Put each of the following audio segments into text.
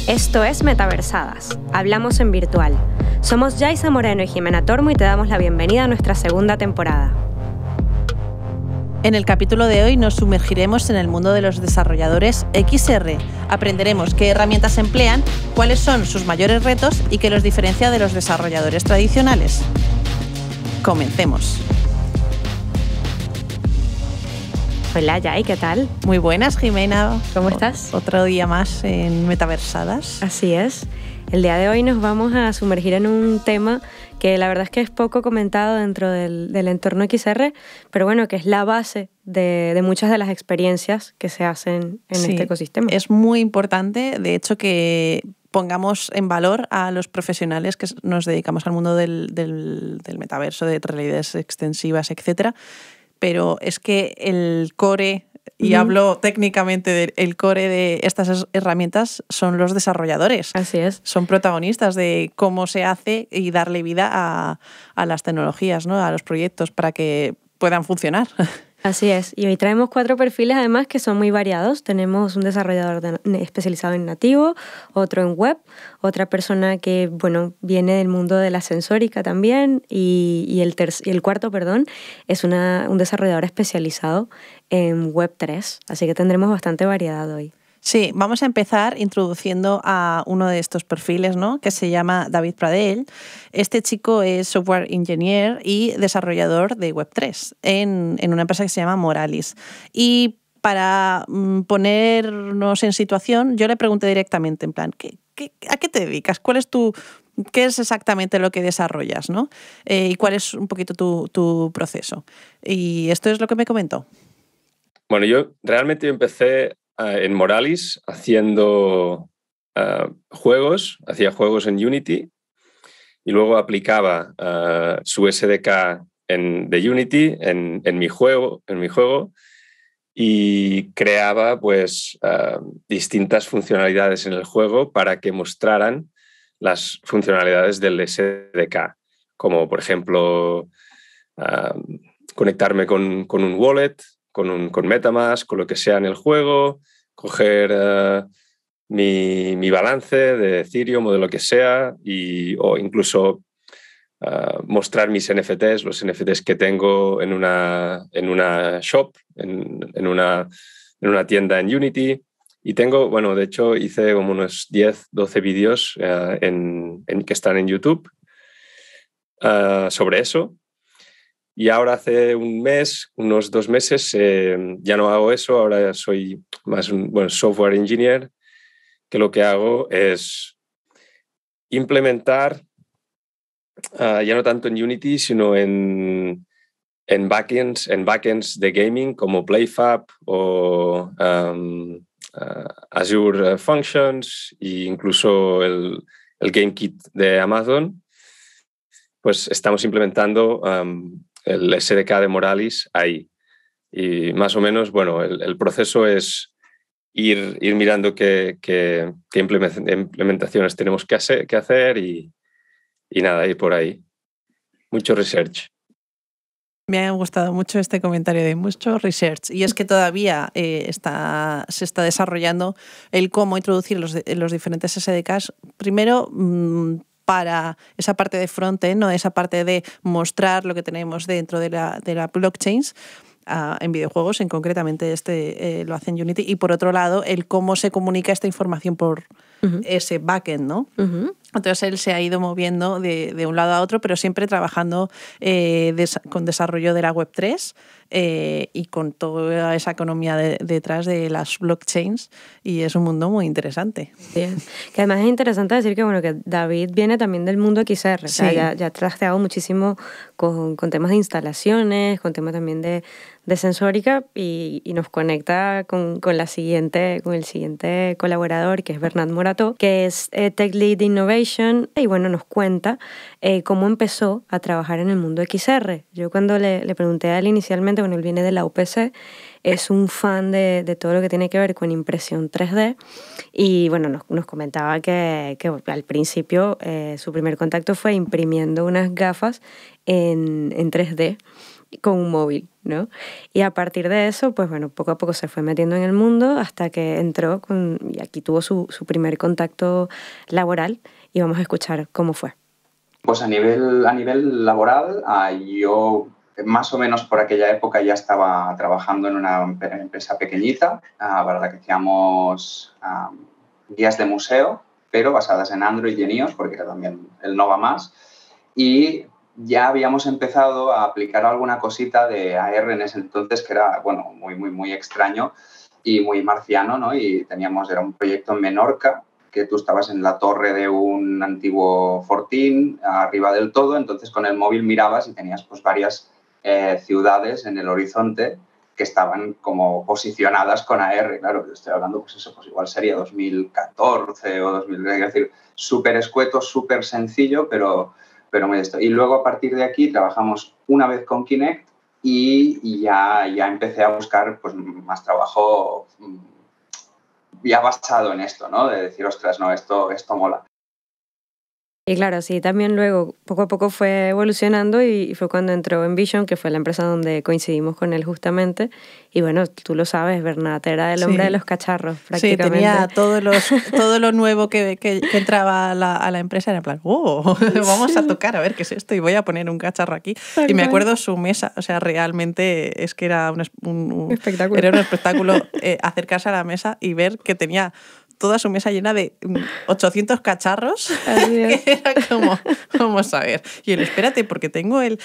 Esto es Metaversadas. Hablamos en virtual. Somos Yaisa Moreno y Jimena Tormo y te damos la bienvenida a nuestra segunda temporada. En el capítulo de hoy nos sumergiremos en el mundo de los desarrolladores XR. Aprenderemos qué herramientas emplean, cuáles son sus mayores retos y qué los diferencia de los desarrolladores tradicionales. Comencemos. Hola, Yai, ¿qué tal? Muy buenas, Jimena. ¿Cómo estás? Otro día más en Metaversadas. Así es. El día de hoy nos vamos a sumergir en un tema que la verdad es que es poco comentado dentro del entorno XR, pero bueno, que es la base de muchas de las experiencias que se hacen en este ecosistema. Es muy importante, de hecho, que pongamos en valor a los profesionales que nos dedicamos al mundo del metaverso, de realidades extensivas, etcétera. Pero es que el core, y hablo técnicamente del core de estas herramientas, son los desarrolladores. Así es. Son protagonistas de cómo se hace y darle vida a las tecnologías, ¿no? A los proyectos para que puedan funcionar. Así es. Y hoy traemos 4 perfiles además que son muy variados. Tenemos un desarrollador especializado en nativo, otro en web, otra persona que viene del mundo de la sensórica también y el cuarto, es un desarrollador especializado en web 3. Así que tendremos bastante variedad hoy. Sí, vamos a empezar introduciendo a uno de estos perfiles, ¿no? Que se llama David Pradell. Este chico es software engineer y desarrollador de Web3 en una empresa que se llama Moralis. Y para ponernos en situación, yo le pregunté directamente, en plan, ¿a qué te dedicas? ¿Qué es exactamente lo que desarrollas, ¿no? Y cuál es un poquito tu proceso. Y esto es lo que me comentó. Bueno, yo realmente empecé en Moralis haciendo hacía juegos en Unity y luego aplicaba su SDK de Unity en mi juego y creaba distintas funcionalidades en el juego para que mostraran las funcionalidades del SDK, como por ejemplo conectarme con un wallet, con MetaMask, con lo que sea en el juego, coger mi balance de Ethereum o de lo que sea o incluso mostrar mis NFTs, los NFTs que tengo en una shop, en una tienda en Unity. Y tengo, de hecho hice como unos 10, 12 vídeos que están en YouTube sobre eso. Y ahora hace unos 2 meses, ya no hago eso, ahora soy más un software engineer, que lo que hago es implementar, ya no tanto en Unity, sino en backends de gaming como PlayFab o Azure Functions e incluso el GameKit de Amazon. Pues estamos implementando el SDK de Moralis ahí. Y más o menos, el proceso es ir mirando qué implementaciones tenemos que hacer y nada, ir por ahí. Mucho research. Me ha gustado mucho este comentario de mucho research. Y es que todavía se está desarrollando el cómo introducir los diferentes SDKs. Primero, para esa parte de frontend, ¿no? Esa parte de mostrar lo que tenemos dentro de la blockchain en videojuegos, concretamente lo hace en Unity. Y por otro lado, el cómo se comunica esta información por ese backend, ¿no? Entonces él se ha ido moviendo de un lado a otro, pero siempre trabajando con desarrollo de la Web3 y con toda esa economía detrás de las blockchains, y es un mundo muy interesante. Sí, que además es interesante decir que David viene también del mundo XR, sí. O sea, ya ha trasteado muchísimo con temas de instalaciones, con temas también de sensórica y nos conecta con el siguiente colaborador, que es Bernat Morató, que es Tech Lead Innovation, y nos cuenta cómo empezó a trabajar en el mundo XR. Yo cuando le pregunté a él inicialmente, él viene de la UPC, es un fan de todo lo que tiene que ver con impresión 3D y nos comentaba que al principio su primer contacto fue imprimiendo unas gafas en 3D con un móvil, ¿no? Y a partir de eso, pues bueno, poco a poco se fue metiendo en el mundo hasta que entró y aquí tuvo su primer contacto laboral y vamos a escuchar cómo fue. Pues a nivel laboral, yo más o menos por aquella época ya estaba trabajando en una empresa pequeñita para la que hacíamos guías de museo, pero basadas en Android y en iOS, porque era también el no va más. Y ya habíamos empezado a aplicar alguna cosita de AR en ese entonces, que era, bueno, muy, muy, muy extraño y muy marciano, ¿no? Y era un proyecto en Menorca, que tú estabas en la torre de un antiguo fortín, arriba del todo, entonces con el móvil mirabas y tenías pues varias ciudades en el horizonte que estaban como posicionadas con AR. Claro, yo estoy hablando, pues eso, pues igual sería 2014 o 2010, es decir, súper escueto, súper sencillo, pero muy esto. Y luego a partir de aquí trabajamos una vez con Kinect y ya empecé a buscar pues más trabajo ya basado en esto, ¿no? De decir, ostras, no, esto mola. Y claro, sí, también luego poco a poco fue evolucionando y fue cuando entró Envision, que fue la empresa donde coincidimos con él justamente. Y bueno, tú lo sabes, Bernat era el hombre de los cacharros prácticamente. Sí, tenía todo lo nuevo que entraba a la empresa, era en plan, vamos a tocar a ver qué es esto y voy a poner un cacharro aquí. Y me acuerdo su mesa, o sea, realmente es que era un espectáculo. Era un espectáculo acercarse a la mesa y ver que tenía toda su mesa llena de 800 cacharros. Que era como, vamos a ver. Y él, espérate, porque tengo el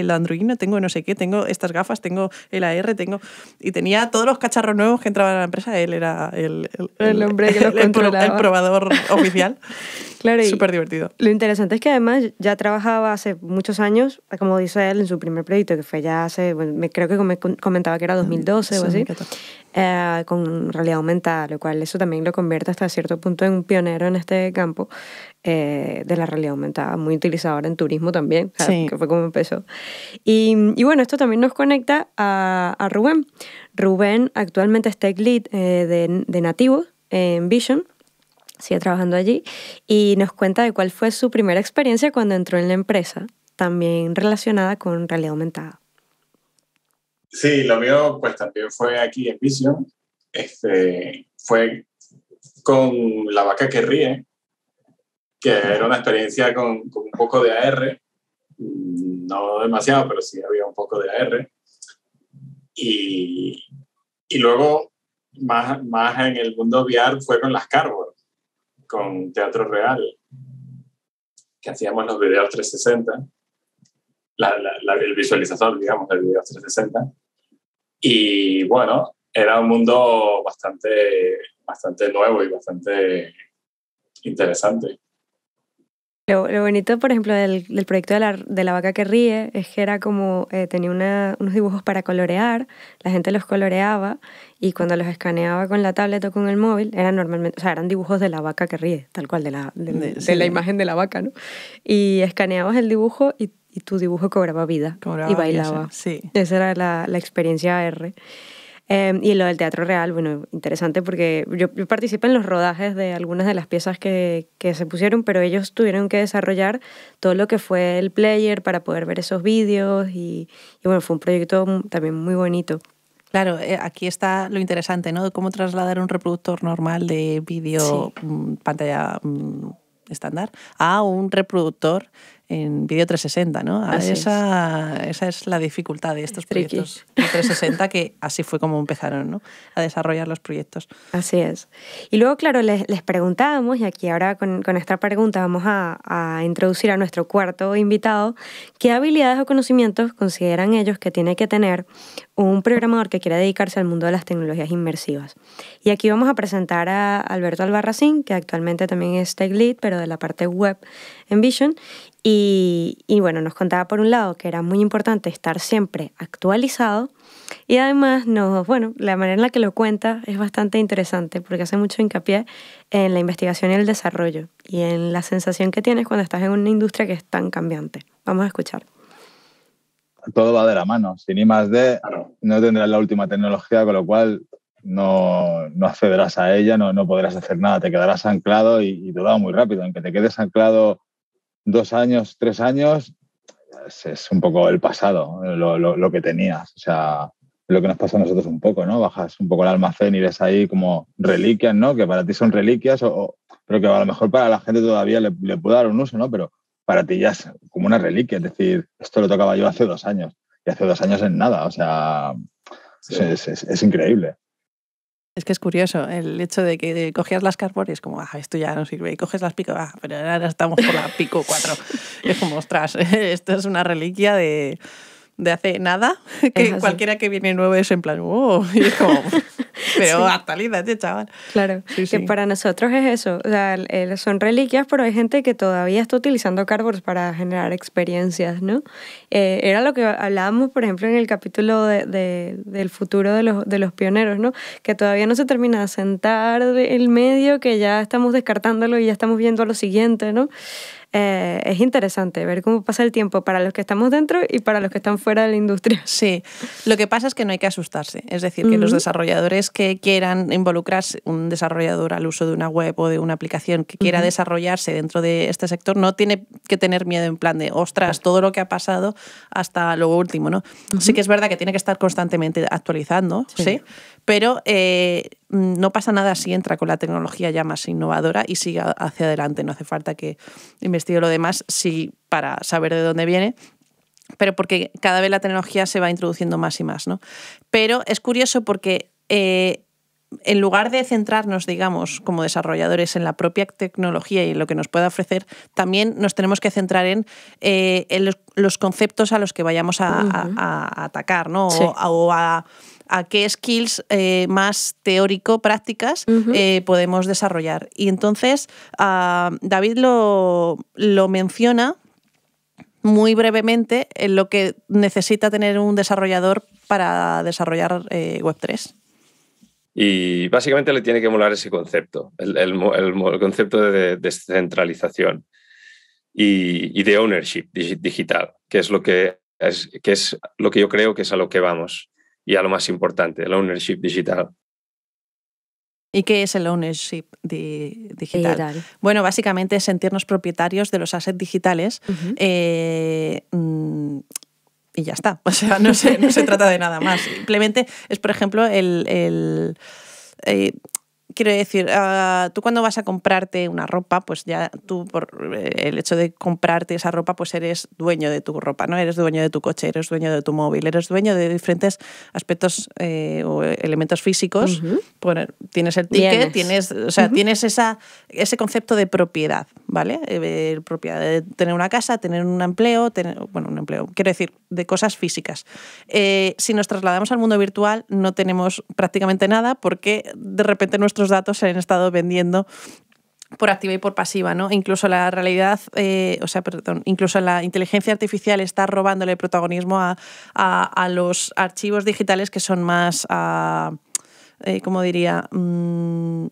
Android, tengo no sé qué, tengo estas gafas, tengo el AR, y tenía todos los cacharros nuevos que entraban a la empresa. Él era el hombre que los controlaba. El probador oficial. Claro, súper divertido. Lo interesante es que además ya trabajaba hace muchos años, como dice él, en su primer proyecto, que fue ya hace, creo que me comentaba que era 2012 o así, con realidad aumentada, lo cual eso también lo convierte hasta cierto punto en un pionero en este campo de la realidad aumentada, muy utilizado ahora en turismo también, sí. Que fue como empezó. Y bueno, esto también nos conecta a Rubén. Rubén actualmente es Tech Lead de nativos en Vision, sigue trabajando allí y nos cuenta de cuál fue su primera experiencia cuando entró en la empresa, también relacionada con realidad aumentada. Sí, lo mío pues también fue aquí en Vision. Fue con La Vaca que Ríe, que era una experiencia con un poco de AR, no demasiado, pero sí había un poco de AR. Y luego, más en el mundo VR, fue con las Cardboard, con Teatro Real, que hacíamos los videos 360, el visualizador, digamos, del video 360. Y bueno, era un mundo bastante nuevo y bastante interesante. Lo bonito, por ejemplo, del proyecto de la Vaca que Ríe es que era como, tenía unos dibujos para colorear, la gente los coloreaba y cuando los escaneaba con la tablet o con el móvil, eran dibujos de la vaca que ríe, tal cual, de la imagen de la vaca, ¿no? Y escaneabas el dibujo y tu dibujo cobraba vida y bailaba. Sí. Esa era la experiencia AR. Y lo del Teatro Real, bueno, interesante porque yo participé en los rodajes de algunas de las piezas que se pusieron, pero ellos tuvieron que desarrollar todo lo que fue el player para poder ver esos vídeos y bueno, fue un proyecto también muy bonito. Claro, aquí está lo interesante, ¿no? De cómo trasladar un reproductor normal de vídeo, pantalla estándar, a un reproductor en vídeo 360, ¿no? Esa es la dificultad de estos proyectos de 360, que así fue como empezaron, ¿no? A desarrollar los proyectos. Así es. Y luego, claro, les preguntábamos, y aquí ahora con esta pregunta vamos a introducir a nuestro cuarto invitado, ¿qué habilidades o conocimientos consideran ellos que tiene que tener un programador que quiera dedicarse al mundo de las tecnologías inmersivas? Y aquí vamos a presentar a Alberto Albarracín, que actualmente también es Tech Lead, pero de la parte web en Vision. Y bueno, nos contaba por un lado que era muy importante estar siempre actualizado y además la manera en la que lo cuenta es bastante interesante porque hace mucho hincapié en la investigación y el desarrollo y en la sensación que tienes cuando estás en una industria que es tan cambiante. Vamos a escuchar. Todo va de la mano. Sin I+D no tendrás la última tecnología, con lo cual no accederás a ella, no podrás hacer nada, te quedarás anclado y todo va muy rápido. Aunque te quedes anclado 2 años, 3 años, es un poco el pasado, lo que tenías. O sea, lo que nos pasa a nosotros un poco, ¿no? Bajas un poco el almacén y ves ahí como reliquias, ¿no? Que para ti son reliquias, pero que a lo mejor para la gente todavía le puede dar un uso, ¿no? Pero para ti ya es como una reliquia. Es decir, esto lo tocaba yo hace 2 años. Y hace 2 años en nada. O sea, sí. es increíble. Es que es curioso el hecho de que cogías las Cardboard y es como, esto ya no sirve. Y coges las Pico, pero ahora estamos por la Pico 4. Y es como, ostras, esto es una reliquia de hace nada, que cualquiera que viene nuevo es en plan, y es como, pero sí. Actualízate, chaval. Claro, sí, que para nosotros es eso, o sea, son reliquias, pero hay gente que todavía está utilizando Cardboard para generar experiencias, ¿no? Era lo que hablábamos, por ejemplo, en el capítulo del futuro de los pioneros, ¿no? Que todavía no se termina de sentar el medio, que ya estamos descartándolo y ya estamos viendo lo siguiente, ¿no? Es interesante ver cómo pasa el tiempo para los que estamos dentro y para los que están fuera de la industria. Sí, lo que pasa es que no hay que asustarse. Es decir, que los desarrolladores que quieran involucrarse, un desarrollador al uso de una web o de una aplicación que quiera desarrollarse dentro de este sector, no tiene que tener miedo en plan de, ostras, todo lo que ha pasado hasta lo último, ¿no? Sí que es verdad que tiene que estar constantemente actualizando, ¿sí? Pero no pasa nada si entra con la tecnología ya más innovadora y sigue hacia adelante. No hace falta que investigue lo demás para saber de dónde viene, pero porque cada vez la tecnología se va introduciendo más y más, ¿no? Pero es curioso porque en lugar de centrarnos, digamos, como desarrolladores en la propia tecnología y en lo que nos pueda ofrecer, también nos tenemos que centrar en los conceptos a los que vayamos a atacar, ¿no? Sí. O a qué skills más teórico-prácticas podemos desarrollar. Y entonces David lo menciona muy brevemente en lo que necesita tener un desarrollador para desarrollar Web3. Y básicamente le tiene que molar ese concepto, el concepto de descentralización y de ownership digital, que es lo que yo creo que es a lo que vamos. Y a lo más importante, el ownership digital. ¿Y qué es el ownership digital? Bueno, básicamente es sentirnos propietarios de los assets digitales y ya está. O sea, no se trata de nada más. Simplemente es, por ejemplo, quiero decir, tú cuando vas a comprarte una ropa, pues ya tú por el hecho de comprarte esa ropa, pues eres dueño de tu ropa, ¿no? Eres dueño de tu coche, eres dueño de tu móvil, eres dueño de diferentes aspectos o elementos físicos. Bueno, tienes el ticket, tienes ese concepto de propiedad, ¿vale? Propiedad de tener una casa, tener un empleo, quiero decir, de cosas físicas. Si nos trasladamos al mundo virtual, no tenemos prácticamente nada porque de repente nuestros datos se han estado vendiendo por activa y por pasiva, ¿no? Incluso la realidad, incluso la inteligencia artificial está robándole el protagonismo a los archivos digitales que son más, ¿cómo diría?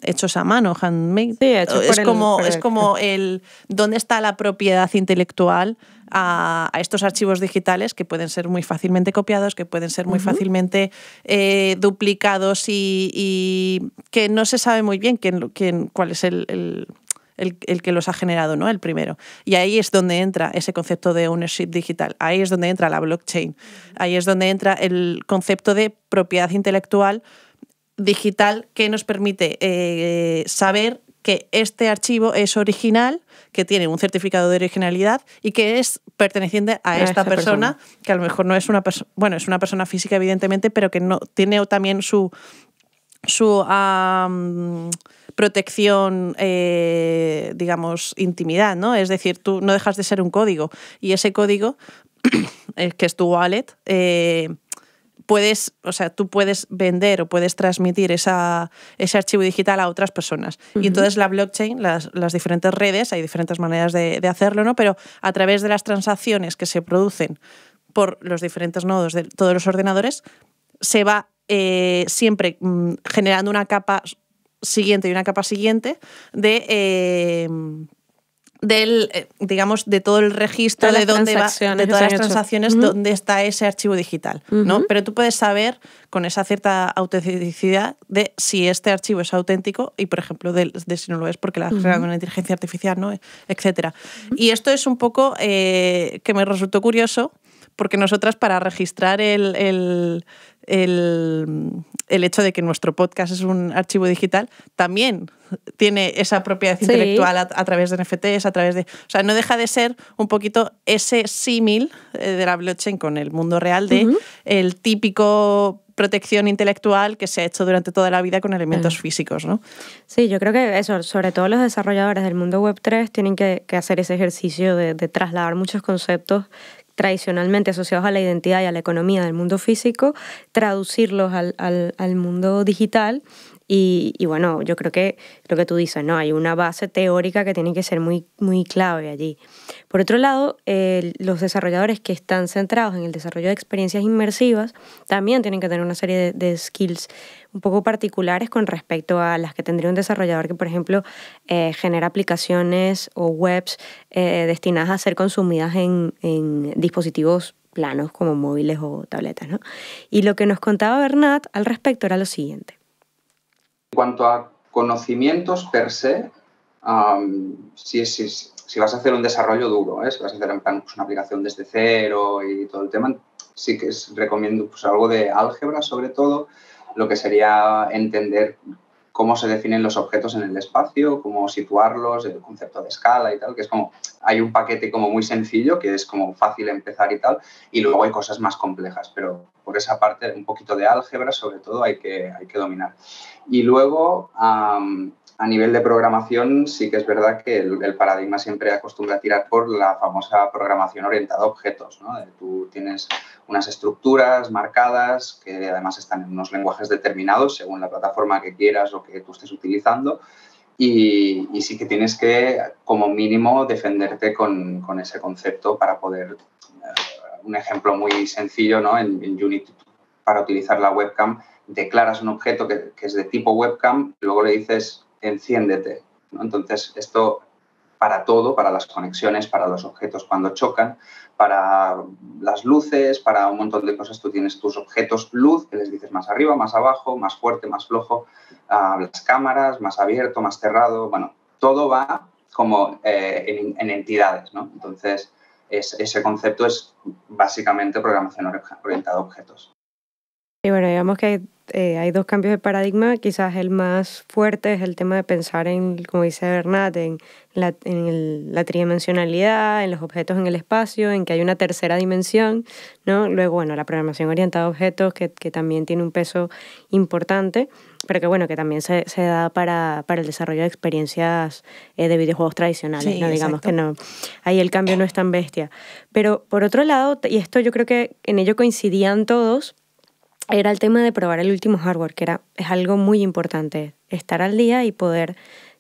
Hechos a mano, handmade. Sí, es como dónde está la propiedad intelectual a estos archivos digitales que pueden ser muy fácilmente copiados, que pueden ser muy fácilmente duplicados y que no se sabe muy bien cuál es el que los ha generado, ¿no? El primero. Y ahí es donde entra ese concepto de ownership digital. Ahí es donde entra la blockchain. Ahí es donde entra el concepto de propiedad intelectual digital que nos permite saber que este archivo es original, que tiene un certificado de originalidad y que es perteneciente a esta persona, que a lo mejor no es una persona, bueno, es una persona física evidentemente, pero que no tiene también su protección, digamos, intimidad, ¿no? Es decir, tú no dejas de ser un código y ese código, que es tu wallet, tú puedes vender o puedes transmitir ese archivo digital a otras personas. Y entonces la blockchain, las diferentes redes, hay diferentes maneras de hacerlo, ¿no? Pero a través de las transacciones que se producen por los diferentes nodos de todos los ordenadores, se va siempre generando una capa siguiente y una capa siguiente de digamos, de todo el registro Todas de las dónde va, de todas las transacciones, dónde está ese archivo digital, ¿no? Pero tú puedes saber con esa cierta autenticidad de si este archivo es auténtico y, por ejemplo, de si no lo es porque lo has creado una inteligencia artificial, ¿no? Etcétera. Y esto es un poco que me resultó curioso porque nosotras, para registrar el hecho de que nuestro podcast es un archivo digital, también tiene esa propiedad intelectual a través de NFTs, a través de... O sea, no deja de ser un poquito ese símil de la blockchain con el mundo real de el típico protección intelectual que se ha hecho durante toda la vida con elementos físicos, ¿no? Sí, yo creo que eso, sobre todo los desarrolladores del mundo Web3 tienen que hacer ese ejercicio de trasladar muchos conceptos tradicionalmente asociados a la identidad y a la economía del mundo físico, traducirlos al mundo digital y bueno, yo creo que lo que tú dices, ¿no? Hay una base teórica que tiene que ser muy, muy clave allí. Por otro lado, los desarrolladores que están centrados en el desarrollo de experiencias inmersivas también tienen que tener una serie de skills un poco particulares con respecto a las que tendría un desarrollador que, por ejemplo, genera aplicaciones o webs destinadas a ser consumidas en dispositivos planos como móviles o tabletas, ¿no? Y lo que nos contaba Bernat al respecto era lo siguiente. En cuanto a conocimientos per se, si vas a hacer un desarrollo duro, si vas a hacer en plan, pues, una aplicación desde cero y todo el tema, sí que recomiendo pues, algo de álgebra, sobre todo, lo que sería entender cómo se definen los objetos en el espacio, cómo situarlos, el concepto de escala y tal, que es como, hay un paquete como muy sencillo, que es como fácil empezar y tal, y luego hay cosas más complejas, pero por esa parte un poquito de álgebra, sobre todo, hay que dominar. Y luego, a nivel de programación, sí que es verdad que el paradigma siempre acostumbra a tirar por la famosa programación orientada a objetos, ¿no? Tú tienes unas estructuras marcadas que además están en unos lenguajes determinados según la plataforma que quieras o que tú estés utilizando y sí que tienes que, como mínimo, defenderte con ese concepto para poder... un ejemplo muy sencillo, ¿no? En Unity, para utilizar la webcam, declaras un objeto que es de tipo webcam y luego le dices enciéndete, ¿no? Entonces, esto para todo, para las conexiones, para los objetos cuando chocan, para las luces, para un montón de cosas. Tú tienes tus objetos luz, que les dices más arriba, más abajo, más fuerte, más flojo, las cámaras, más abierto, más cerrado. Bueno, todo va como en entidades, ¿no? Entonces, ese concepto es básicamente programación orientada a objetos. Y bueno, digamos que hay dos cambios de paradigma. Quizás el más fuerte es el tema de pensar en, como dice Bernat, en la tridimensionalidad, en los objetos en el espacio, en que hay una tercera dimensión, ¿no? Luego, bueno, la programación orientada a objetos, que también tiene un peso importante, pero que bueno, que también se da para el desarrollo de experiencias de videojuegos tradicionales, sí, ¿no? Digamos exacto. que no, ahí el cambio no es tan bestia. Pero por otro lado, y esto yo creo que en ello coincidían todos, era el tema de probar el último hardware, que es algo muy importante, estar al día y poder,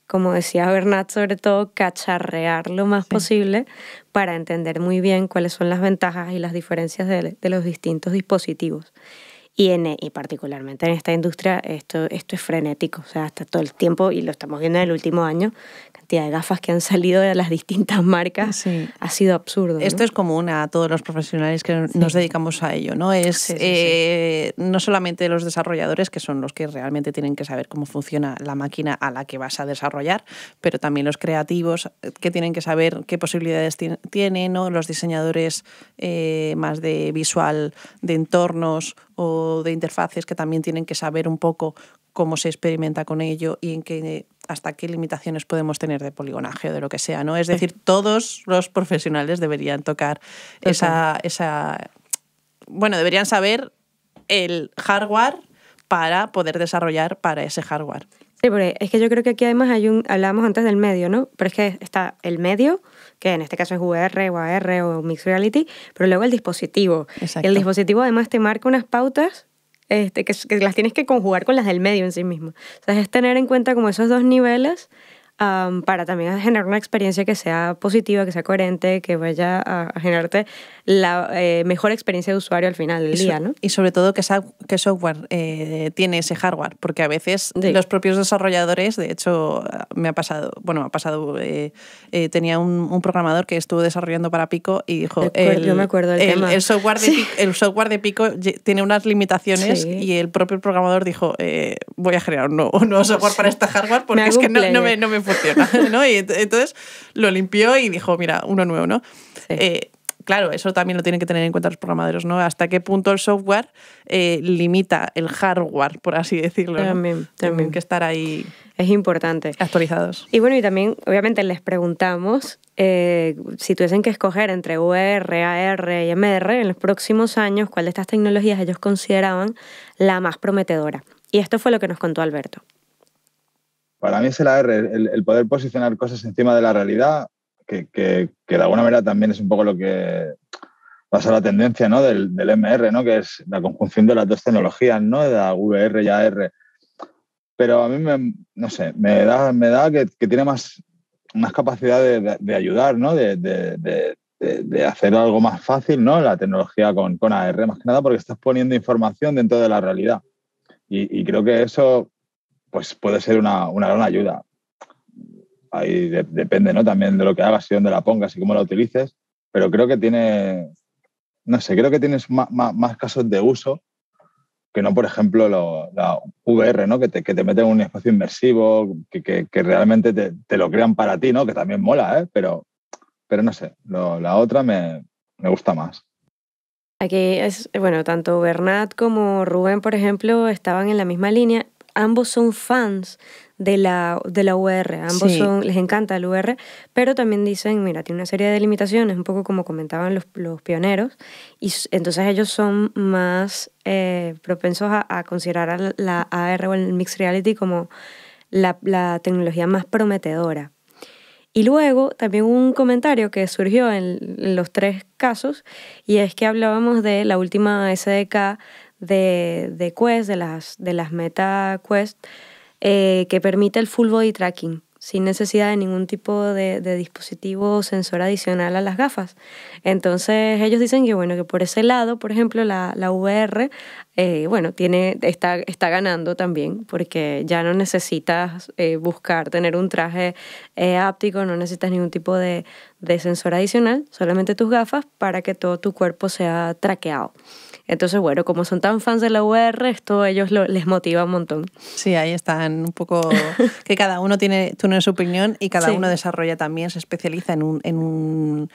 como decía Bernat, sobre todo cacharrear lo más posible para entender muy bien cuáles son las ventajas y las diferencias de los distintos dispositivos. Y particularmente en esta industria esto es frenético, o sea, hasta todo el tiempo, y lo estamos viendo en el último año, cantidad de gafas que han salido de las distintas marcas, ha sido absurdo, ¿no? Esto es común a todos los profesionales que nos dedicamos a ello, ¿no? Es no solamente los desarrolladores, que son los que realmente tienen que saber cómo funciona la máquina a la que vas a desarrollar, pero también los creativos que tienen que saber qué posibilidades tienen, ¿no? Los diseñadores más de visual, de entornos o de interfaces, que también tienen que saber un poco cómo se experimenta con ello y hasta qué limitaciones podemos tener de poligonaje o de lo que sea, ¿no? Es decir, todos los profesionales deberían tocar deberían saber el hardware para poder desarrollar para ese hardware. Sí, porque es que yo creo que aquí además hablábamos antes del medio, ¿no? Pero es que está el medio, que en este caso es VR o AR o Mixed Reality, pero luego el dispositivo. Exacto. El dispositivo además te marca unas pautas que las tienes que conjugar con las del medio en sí mismo. O sea, es tener en cuenta como esos dos niveles para también generar una experiencia que sea positiva, que sea coherente, que vaya a generarte la mejor experiencia de usuario al final del día, ¿no? Y sobre todo que software tiene ese hardware, porque a veces los propios desarrolladores, de hecho, tenía un programador que estuvo desarrollando para Pico y dijo, yo me acuerdo del tema. El software de Pico tiene unas limitaciones y el propio programador dijo, voy a generar un nuevo software para este hardware porque es que no me funciona, ¿no? Y entonces lo limpió y dijo, mira, uno nuevo, ¿no? Sí. Claro, eso también lo tienen que tener en cuenta los programadores, ¿no? Hasta qué punto el software limita el hardware, por así decirlo, ¿no? También. Tienen que estar ahí. Es importante. Actualizados. Y bueno, y también, obviamente, les preguntamos si tuviesen que escoger entre VR, AR y MR en los próximos años, ¿cuál de estas tecnologías ellos consideraban la más prometedora? Y esto fue lo que nos contó Alberto. Para mí es el AR, el poder posicionar cosas encima de la realidad, que de alguna manera también es un poco lo que pasa la tendencia, ¿no? del MR, ¿no? Que es la conjunción de las dos tecnologías, ¿no? De la VR y AR. Pero a mí me da que tiene más capacidad de ayudar, ¿no? De hacer algo más fácil, ¿no? La tecnología con AR, más que nada porque estás poniendo información dentro de la realidad. Y creo que eso pues puede ser una gran ayuda. Ahí depende, ¿no? También de lo que hagas y dónde la pongas y cómo la utilices, pero creo que tienes más casos de uso que no, por ejemplo, la VR, ¿no? Que te meten en un espacio inmersivo, que realmente te lo crean para ti, ¿no? Que también mola, ¿eh? Pero no sé, la otra me gusta más. Aquí tanto Bernat como Rubén, por ejemplo, estaban en la misma línea. Ambos son fans de la VR, ambos les encanta el VR, pero también dicen, mira, tiene una serie de limitaciones, un poco como comentaban los pioneros, y entonces ellos son más propensos a considerar la AR o el Mixed Reality como la tecnología más prometedora. Y luego también un comentario que surgió en los tres casos, y es que hablábamos de la última SDK de Quest, de las Meta Quest, que permite el full body tracking sin necesidad de ningún tipo de dispositivo o sensor adicional a las gafas. Entonces ellos dicen que por ese lado, por ejemplo, la VR está ganando también, porque ya no necesitas tener un traje áptico, no necesitas ningún tipo de sensor adicional, solamente tus gafas para que todo tu cuerpo sea traqueado. Entonces, como son tan fans de la VR, esto a ellos les motiva un montón. Sí, ahí están un poco... que cada uno tiene su opinión y cada uno desarrolla también, se especializa en un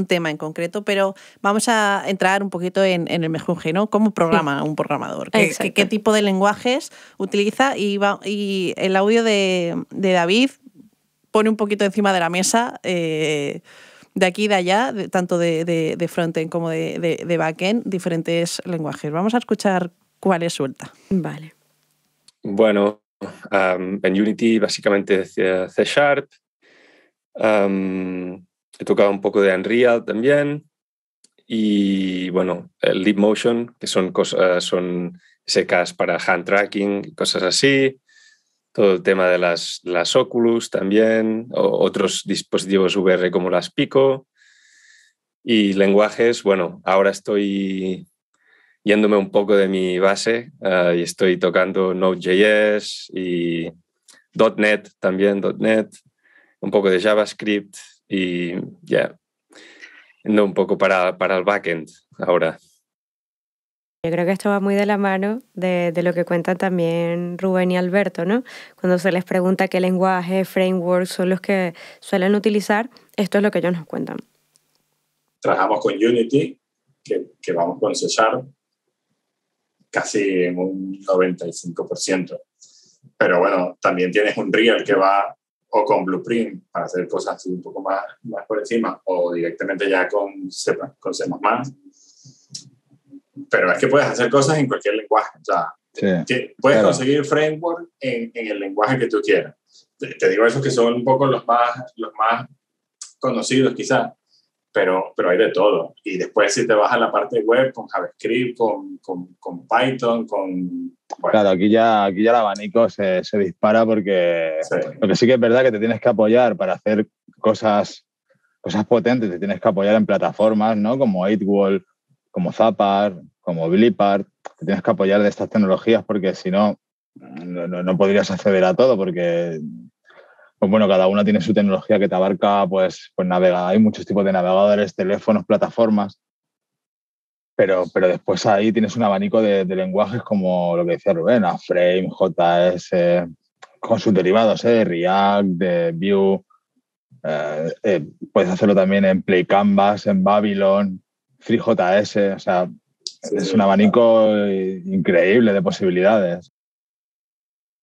tema en concreto, pero vamos a entrar un poquito en el mejunje, ¿no? ¿Cómo programa un programador? ¿Qué tipo de lenguajes utiliza? Y el audio de David pone un poquito encima de la mesa... de aquí y de allá, tanto de frontend como de backend, diferentes lenguajes. Vamos a escuchar cuáles suelta. Vale. Bueno, en Unity básicamente C#. He tocado un poco de Unreal también. Y bueno, el Leap Motion, que son SKs para hand tracking, cosas así. Todo el tema de las Oculus también, o otros dispositivos VR como las Pico. Y lenguajes, ahora estoy yéndome un poco de mi base y estoy tocando Node.js y .NET también, un poco de JavaScript y yendo un poco para el backend ahora. Yo creo que esto va muy de la mano de lo que cuentan también Rubén y Alberto, ¿no? Cuando se les pregunta qué lenguaje, frameworks son los que suelen utilizar, esto es lo que ellos nos cuentan. Trabajamos con Unity, que vamos con C#, casi en un 95%. Pero bueno, también tienes Unreal que va o con Blueprint para hacer cosas así un poco más por encima, o directamente ya con C++. Pero es que puedes hacer cosas en cualquier lenguaje. O sea, puedes conseguir framework en el lenguaje que tú quieras. Te digo esos que son un poco los más conocidos quizás, pero hay de todo. Y después si te vas a la parte web con JavaScript, con Python, con... Bueno. Claro, aquí ya el abanico se dispara porque Sí. Lo que sí que es verdad que te tienes que apoyar para hacer cosas potentes, te tienes que apoyar en plataformas, ¿no? Como 8Wall, como Zappar, como Blipart, te tienes que apoyar de estas tecnologías porque si no podrías acceder a todo porque, pues bueno, cada una tiene su tecnología que te abarca, pues navega. Hay muchos tipos de navegadores, teléfonos, plataformas, pero después ahí tienes un abanico de lenguajes como lo que decía Rubén, A-Frame, JS, con sus derivados, React, de Vue. Puedes hacerlo también en Play Canvas, en Babylon, FreeJS, o sea, es un abanico increíble de posibilidades.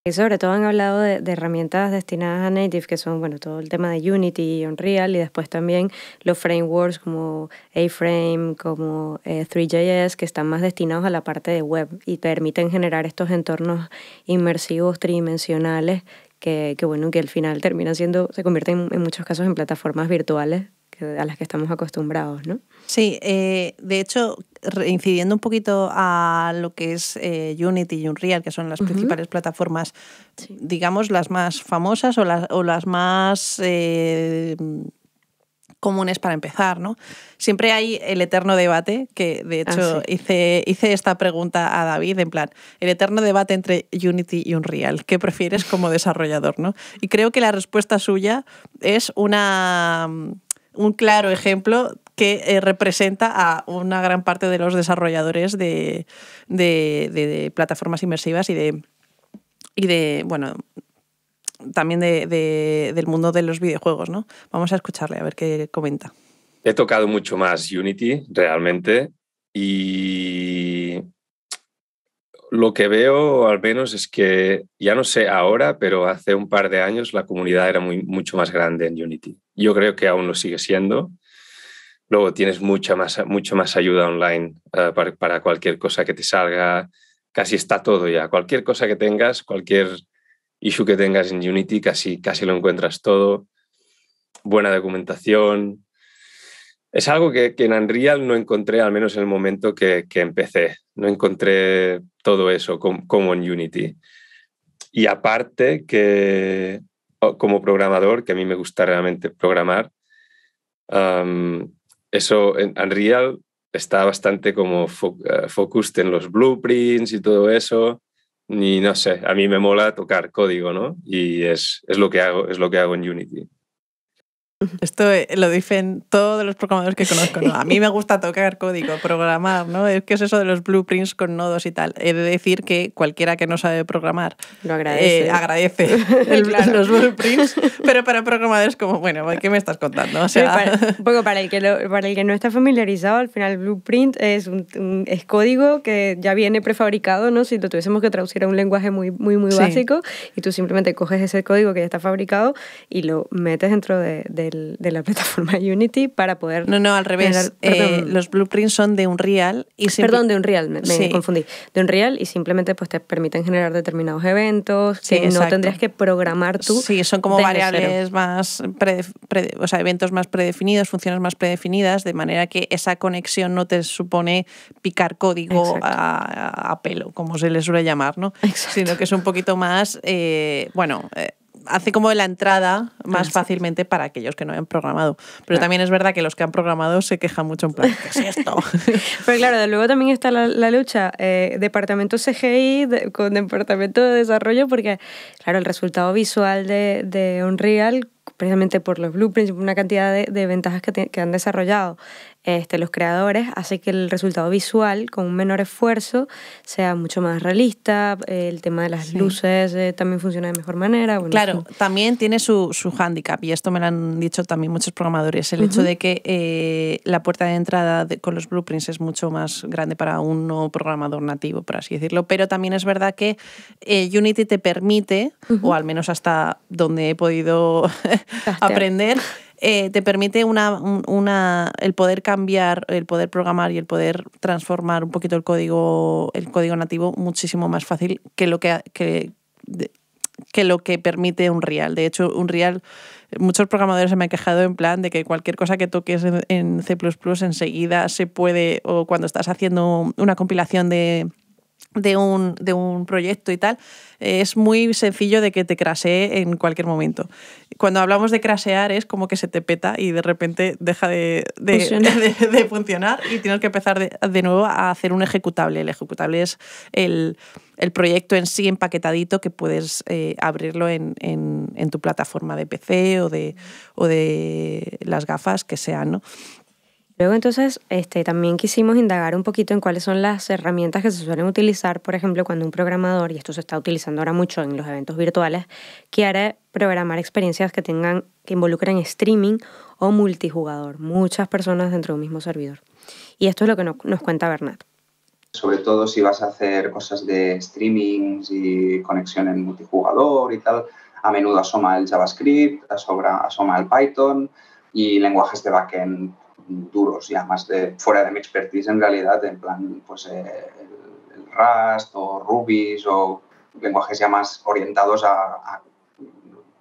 Y sobre todo han hablado de herramientas destinadas a native, que son, bueno, todo el tema de Unity y Unreal, y después también los frameworks como A-Frame, como 3JS, que están más destinados a la parte de web y permiten generar estos entornos inmersivos tridimensionales que al final se convierten en muchos casos en plataformas virtuales a las que estamos acostumbrados, ¿no? Sí, de hecho, incidiendo un poquito a lo que es Unity y Unreal, que son las principales plataformas, sí, digamos, las más famosas o las más comunes para empezar, ¿no? Siempre hay el eterno debate, que de hecho hice esta pregunta a David, en plan, el eterno debate entre Unity y Unreal, ¿qué prefieres como desarrollador, no? Y creo que la respuesta suya es un claro ejemplo que representa a una gran parte de los desarrolladores de plataformas inmersivas y de bueno, también del mundo de los videojuegos, ¿no? Vamos a escucharle a ver qué comenta. He tocado mucho más Unity, realmente, y lo que veo, al menos, es que, ya no sé ahora, pero hace un par de años la comunidad era mucho más grande en Unity. Yo creo que aún lo sigue siendo. Luego tienes mucha más ayuda online para cualquier cosa que te salga. Casi está todo ya. Cualquier cosa que tengas, cualquier issue que tengas en Unity, casi lo encuentras todo. Buena documentación. Es algo que en Unreal no encontré, al menos en el momento que empecé. No encontré todo eso como en Unity. Y aparte que como programador, que a mí me gusta realmente programar, eso en Unreal está bastante como focused en los blueprints y todo eso. Y no sé, a mí me mola tocar código, ¿no? Y es lo que hago en Unity. Esto lo dicen todos los programadores que conozco, ¿no? A mí me gusta tocar código, programar, ¿no? ¿Qué es eso de los blueprints con nodos y tal? He de decir que cualquiera que no sabe programar lo agradece claro, los blueprints, pero para programadores como, bueno, ¿qué me estás contando? O sea... para el que no está familiarizado, al final el blueprint es código que ya viene prefabricado, ¿no? Si lo tuviésemos que traducir a un lenguaje muy básico, y tú simplemente coges ese código que ya está fabricado y lo metes dentro de la plataforma Unity para poder... No, al revés. Los blueprints son de Unreal. Perdón, de Unreal, me confundí. De Unreal, y simplemente pues te permiten generar determinados eventos que no tendrías que programar tú. Sí, son como variables más, o sea, eventos más predefinidos, funciones más predefinidas, de manera que esa conexión no te supone picar código a pelo, como se le suele llamar, ¿no? Sino que es un poquito más, hace como la entrada más fácilmente para aquellos que no hayan programado. Pero también es verdad que los que han programado se quejan mucho en plan, ¿qué es esto? Pero claro, luego también está la lucha departamento CGI con departamento de desarrollo, porque claro, el resultado visual de Unreal, precisamente por los blueprints y por una cantidad de ventajas que han desarrollado los creadores, hace que el resultado visual, con un menor esfuerzo, sea mucho más realista. El tema de las luces también funciona de mejor manera. Bueno, claro, también tiene su hándicap, y esto me lo han dicho también muchos programadores, el hecho de que la puerta de entrada con los blueprints es mucho más grande para un no programador nativo, por así decirlo, pero también es verdad que Unity te permite, o al menos hasta donde he podido aprender, te permite el poder cambiar, el poder programar y el poder transformar un poquito el código nativo muchísimo más fácil que que lo que permite Unreal. De hecho, Unreal, muchos programadores se me han quejado en plan de que cualquier cosa que toques en C++ enseguida se puede, o cuando estás haciendo una compilación de un proyecto y tal, es muy sencillo de que te crashee en cualquier momento. Cuando hablamos de crashear es como que se te peta y de repente deja de funcionar y tienes que empezar de nuevo a hacer un ejecutable. El ejecutable es el proyecto en sí empaquetadito que puedes abrirlo en tu plataforma de PC o de las gafas que sean, ¿no? Luego entonces también quisimos indagar un poquito en cuáles son las herramientas que se suelen utilizar, por ejemplo, cuando un programador, y esto se está utilizando ahora mucho en los eventos virtuales, quiere programar experiencias que involucren streaming o multijugador, muchas personas dentro de un mismo servidor. Y esto es lo que nos cuenta Bernat. Sobre todo si vas a hacer cosas de streaming y conexión en multijugador y tal, a menudo asoma el JavaScript, asoma el Python y lenguajes de backend duros, ya más fuera de mi expertise en realidad, en plan pues el Rust o Ruby o lenguajes ya más orientados a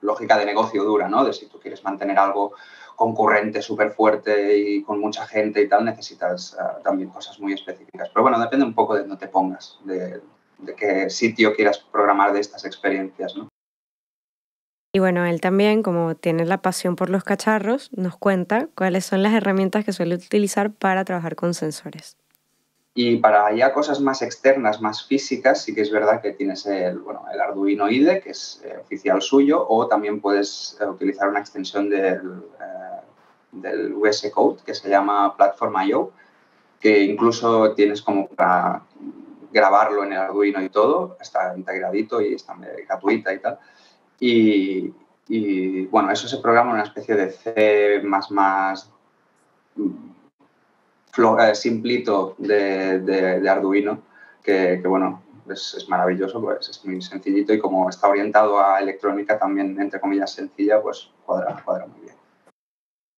lógica de negocio dura, ¿no? De si tú quieres mantener algo concurrente súper fuerte y con mucha gente y tal, necesitas también cosas muy específicas. Pero bueno, depende un poco de dónde te pongas, de qué sitio quieras programar de estas experiencias, ¿no? Y bueno, él también, como tiene la pasión por los cacharros, nos cuenta cuáles son las herramientas que suele utilizar para trabajar con sensores. Y para ya cosas más externas, más físicas, sí que es verdad que tienes el Arduino IDE, que es oficial suyo, o también puedes utilizar una extensión del VS Code que se llama Platform.io, que incluso tienes como para grabarlo en el Arduino y todo, está integradito y está gratuita y tal. Y bueno, eso se programa en una especie de C++ simplito de Arduino, que bueno, es maravilloso, pues es muy sencillito y como está orientado a electrónica también, entre comillas, sencilla, pues cuadra muy bien.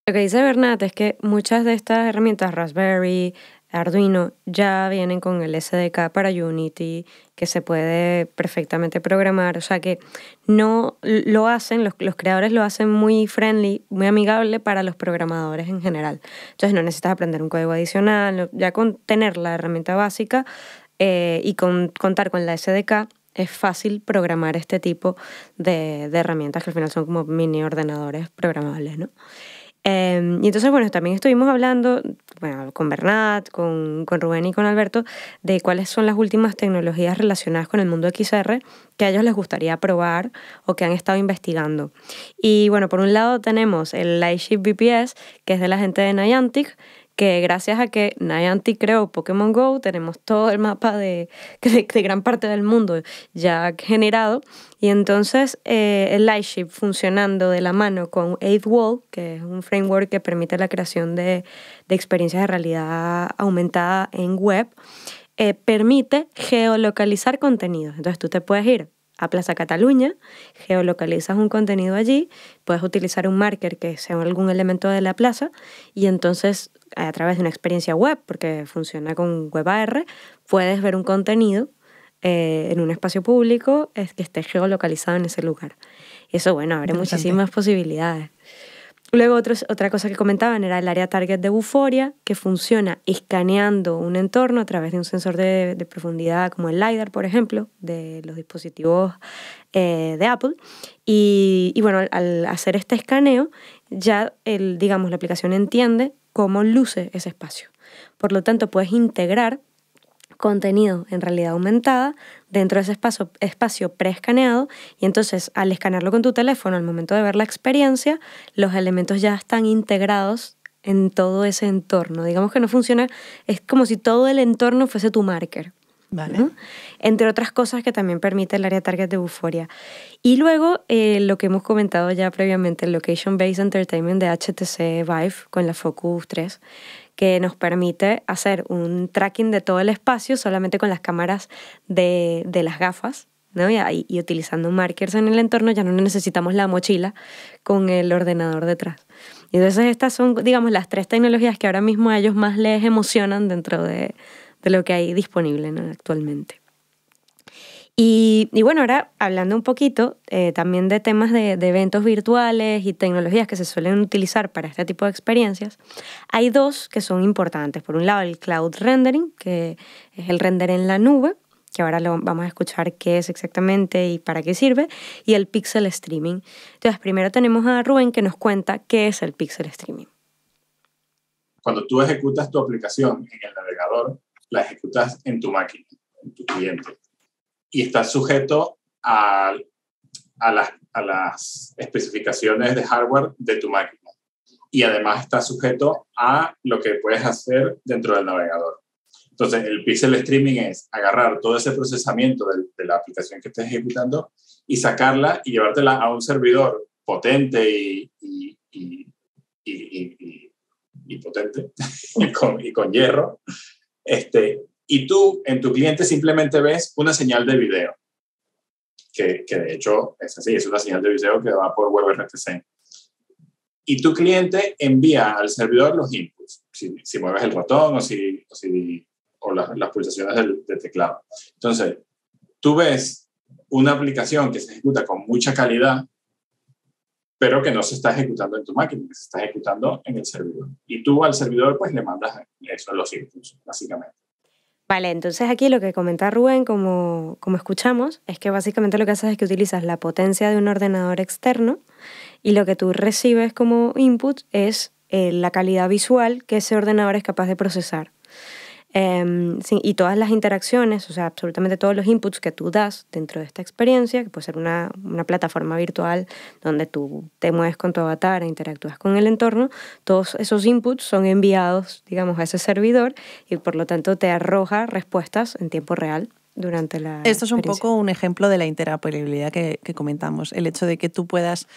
Lo que dice Bernat es que muchas de estas herramientas, Raspberry, Arduino, ya vienen con el SDK para Unity, que se puede perfectamente programar. O sea que no lo hacen, los creadores lo hacen muy friendly, muy amigable para los programadores en general. Entonces no necesitas aprender un código adicional, ya con tener la herramienta básica y contar con la SDK, es fácil programar este tipo de herramientas que al final son como mini ordenadores programables, ¿no? Y entonces, bueno, también estuvimos hablando con Bernat, con Rubén y con Alberto de cuáles son las últimas tecnologías relacionadas con el mundo XR que a ellos les gustaría probar o que han estado investigando. Y bueno, por un lado tenemos el Lightship VPS, que es de la gente de Niantic, que gracias a que Niantic creó Pokémon GO, tenemos todo el mapa de gran parte del mundo ya generado. Y entonces el Lightship funcionando de la mano con 8Wall, que es un framework que permite la creación de experiencias de realidad aumentada en web, permite geolocalizar contenidos. Entonces tú te puedes ir a Plaza Cataluña, geolocalizas un contenido allí, puedes utilizar un marker que sea algún elemento de la plaza y entonces a través de una experiencia web, porque funciona con WebAR, puedes ver un contenido en un espacio público que esté geolocalizado en ese lugar. Y eso, bueno, abre muchísimas posibilidades. Luego otra cosa que comentaban era el área target de Vuforia, que funciona escaneando un entorno a través de un sensor de profundidad como el LiDAR, por ejemplo, de los dispositivos de Apple. Y bueno, al hacer este escaneo, ya la aplicación entiende cómo luce ese espacio. Por lo tanto, puedes integrar contenido en realidad aumentada dentro de ese espacio preescaneado y entonces al escanearlo con tu teléfono al momento de ver la experiencia, los elementos ya están integrados en todo ese entorno. Digamos que no funciona, es como si todo el entorno fuese tu marker. Vale. ¿No? Entre otras cosas que también permite el área target de Vuforia. Y luego lo que hemos comentado ya previamente, el Location Based Entertainment de HTC Vive con la Focus 3, que nos permite hacer un tracking de todo el espacio solamente con las cámaras de las gafas, ¿no? Y utilizando markers en el entorno ya no necesitamos la mochila con el ordenador detrás. Y entonces estas son, digamos, las 3 tecnologías que ahora mismo a ellos más les emocionan dentro de lo que hay disponible, ¿no? Actualmente. Y bueno, ahora hablando un poquito también de temas de eventos virtuales y tecnologías que se suelen utilizar para este tipo de experiencias, hay dos que son importantes. Por un lado, el cloud rendering, que es el render en la nube, que ahora lo vamos a escuchar qué es exactamente y para qué sirve, y el pixel streaming. Entonces, primero tenemos a Rubén que nos cuenta qué es el pixel streaming. Cuando tú ejecutas tu aplicación en el navegador, la ejecutas en tu máquina, en tu cliente. Y estás sujeto a las especificaciones de hardware de tu máquina. Y además estás sujeto a lo que puedes hacer dentro del navegador. Entonces, el pixel streaming es agarrar todo ese procesamiento de la aplicación que estés ejecutando y sacarla y llevártela a un servidor potente y potente y con hierro. Y tú, en tu cliente, simplemente ves una señal de video, que de hecho es así, es una señal de video que va por WebRTC. Y tu cliente envía al servidor los inputs, si mueves el ratón o las pulsaciones del teclado. Entonces, tú ves una aplicación que se ejecuta con mucha calidad, pero que no se está ejecutando en tu máquina, que se está ejecutando en el servidor. Y tú al servidor pues le mandas eso, los inputs, básicamente. Vale, entonces aquí lo que comenta Rubén, como escuchamos, es que básicamente lo que haces es que utilizas la potencia de un ordenador externo y lo que tú recibes como input es la calidad visual que ese ordenador es capaz de procesar. Sí, y todas las interacciones, o sea, absolutamente todos los inputs que tú das dentro de esta experiencia, que puede ser una plataforma virtual donde tú te mueves con tu avatar e interactúas con el entorno, todos esos inputs son enviados, digamos, a ese servidor y por lo tanto te arroja respuestas en tiempo real durante la Esto es un experiencia. poco un ejemplo de la interoperabilidad que comentamos, el hecho de que tú puedas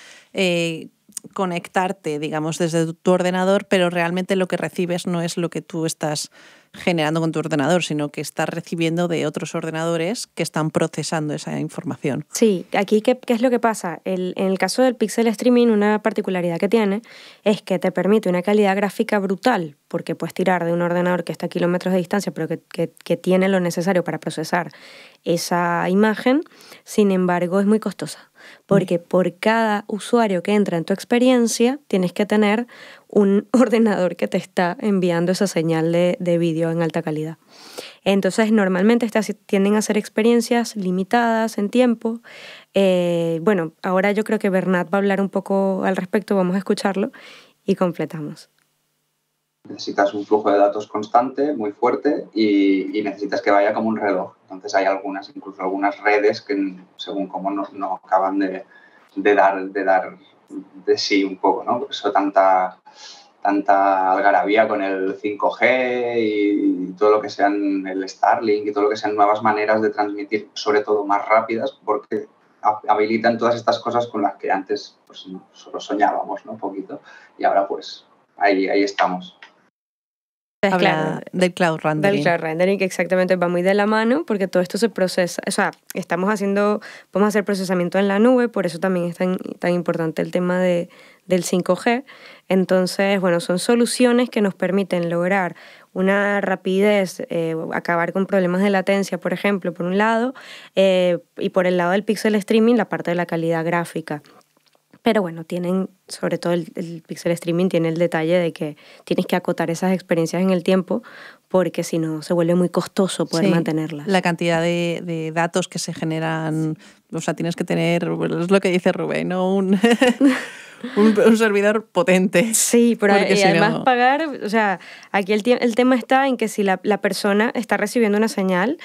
conectarte, digamos, desde tu ordenador, pero realmente lo que recibes no es lo que tú estás generando con tu ordenador, sino que estás recibiendo de otros ordenadores que están procesando esa información. Sí, aquí ¿qué es lo que pasa? En el caso del pixel streaming, una particularidad que tiene es que te permite una calidad gráfica brutal, porque puedes tirar de un ordenador que está a kilómetros de distancia, pero que tiene lo necesario para procesar esa imagen. Sin embargo, es muy costosa, porque por cada usuario que entra en tu experiencia tienes que tener un ordenador que te está enviando esa señal de vídeo en alta calidad. Entonces, normalmente tienden a ser experiencias limitadas en tiempo. Bueno, ahora yo creo que Bernat va a hablar un poco al respecto, vamos a escucharlo y completamos. Necesitas un flujo de datos constante, muy fuerte, y necesitas que vaya como un reloj. Entonces hay incluso algunas redes que según cómo no acaban de dar de sí un poco, ¿no? Por eso tanta algarabía con el 5G y todo lo que sean el Starlink y todo lo que sean nuevas maneras de transmitir, sobre todo más rápidas, porque habilitan todas estas cosas con las que antes pues, solo soñábamos, ¿no? Un poquito, y ahora pues ahí estamos. Habla del cloud rendering. Del cloud rendering, que exactamente va muy de la mano, porque todo esto se procesa, o sea, podemos hacer procesamiento en la nube, por eso también es tan importante el tema del 5G. Entonces, bueno, son soluciones que nos permiten lograr una rapidez, acabar con problemas de latencia, por ejemplo, por un lado, y por el lado del pixel streaming, la parte de la calidad gráfica. Pero bueno, sobre todo el pixel streaming tiene el detalle de que tienes que acotar esas experiencias en el tiempo porque si no se vuelve muy costoso poder mantenerlas. La cantidad de datos que se generan, o sea, tienes que tener, es lo que dice Rubén, ¿no? un servidor potente. Sí, pero además pagar, o sea, aquí el tema está en que si la persona está recibiendo una señal,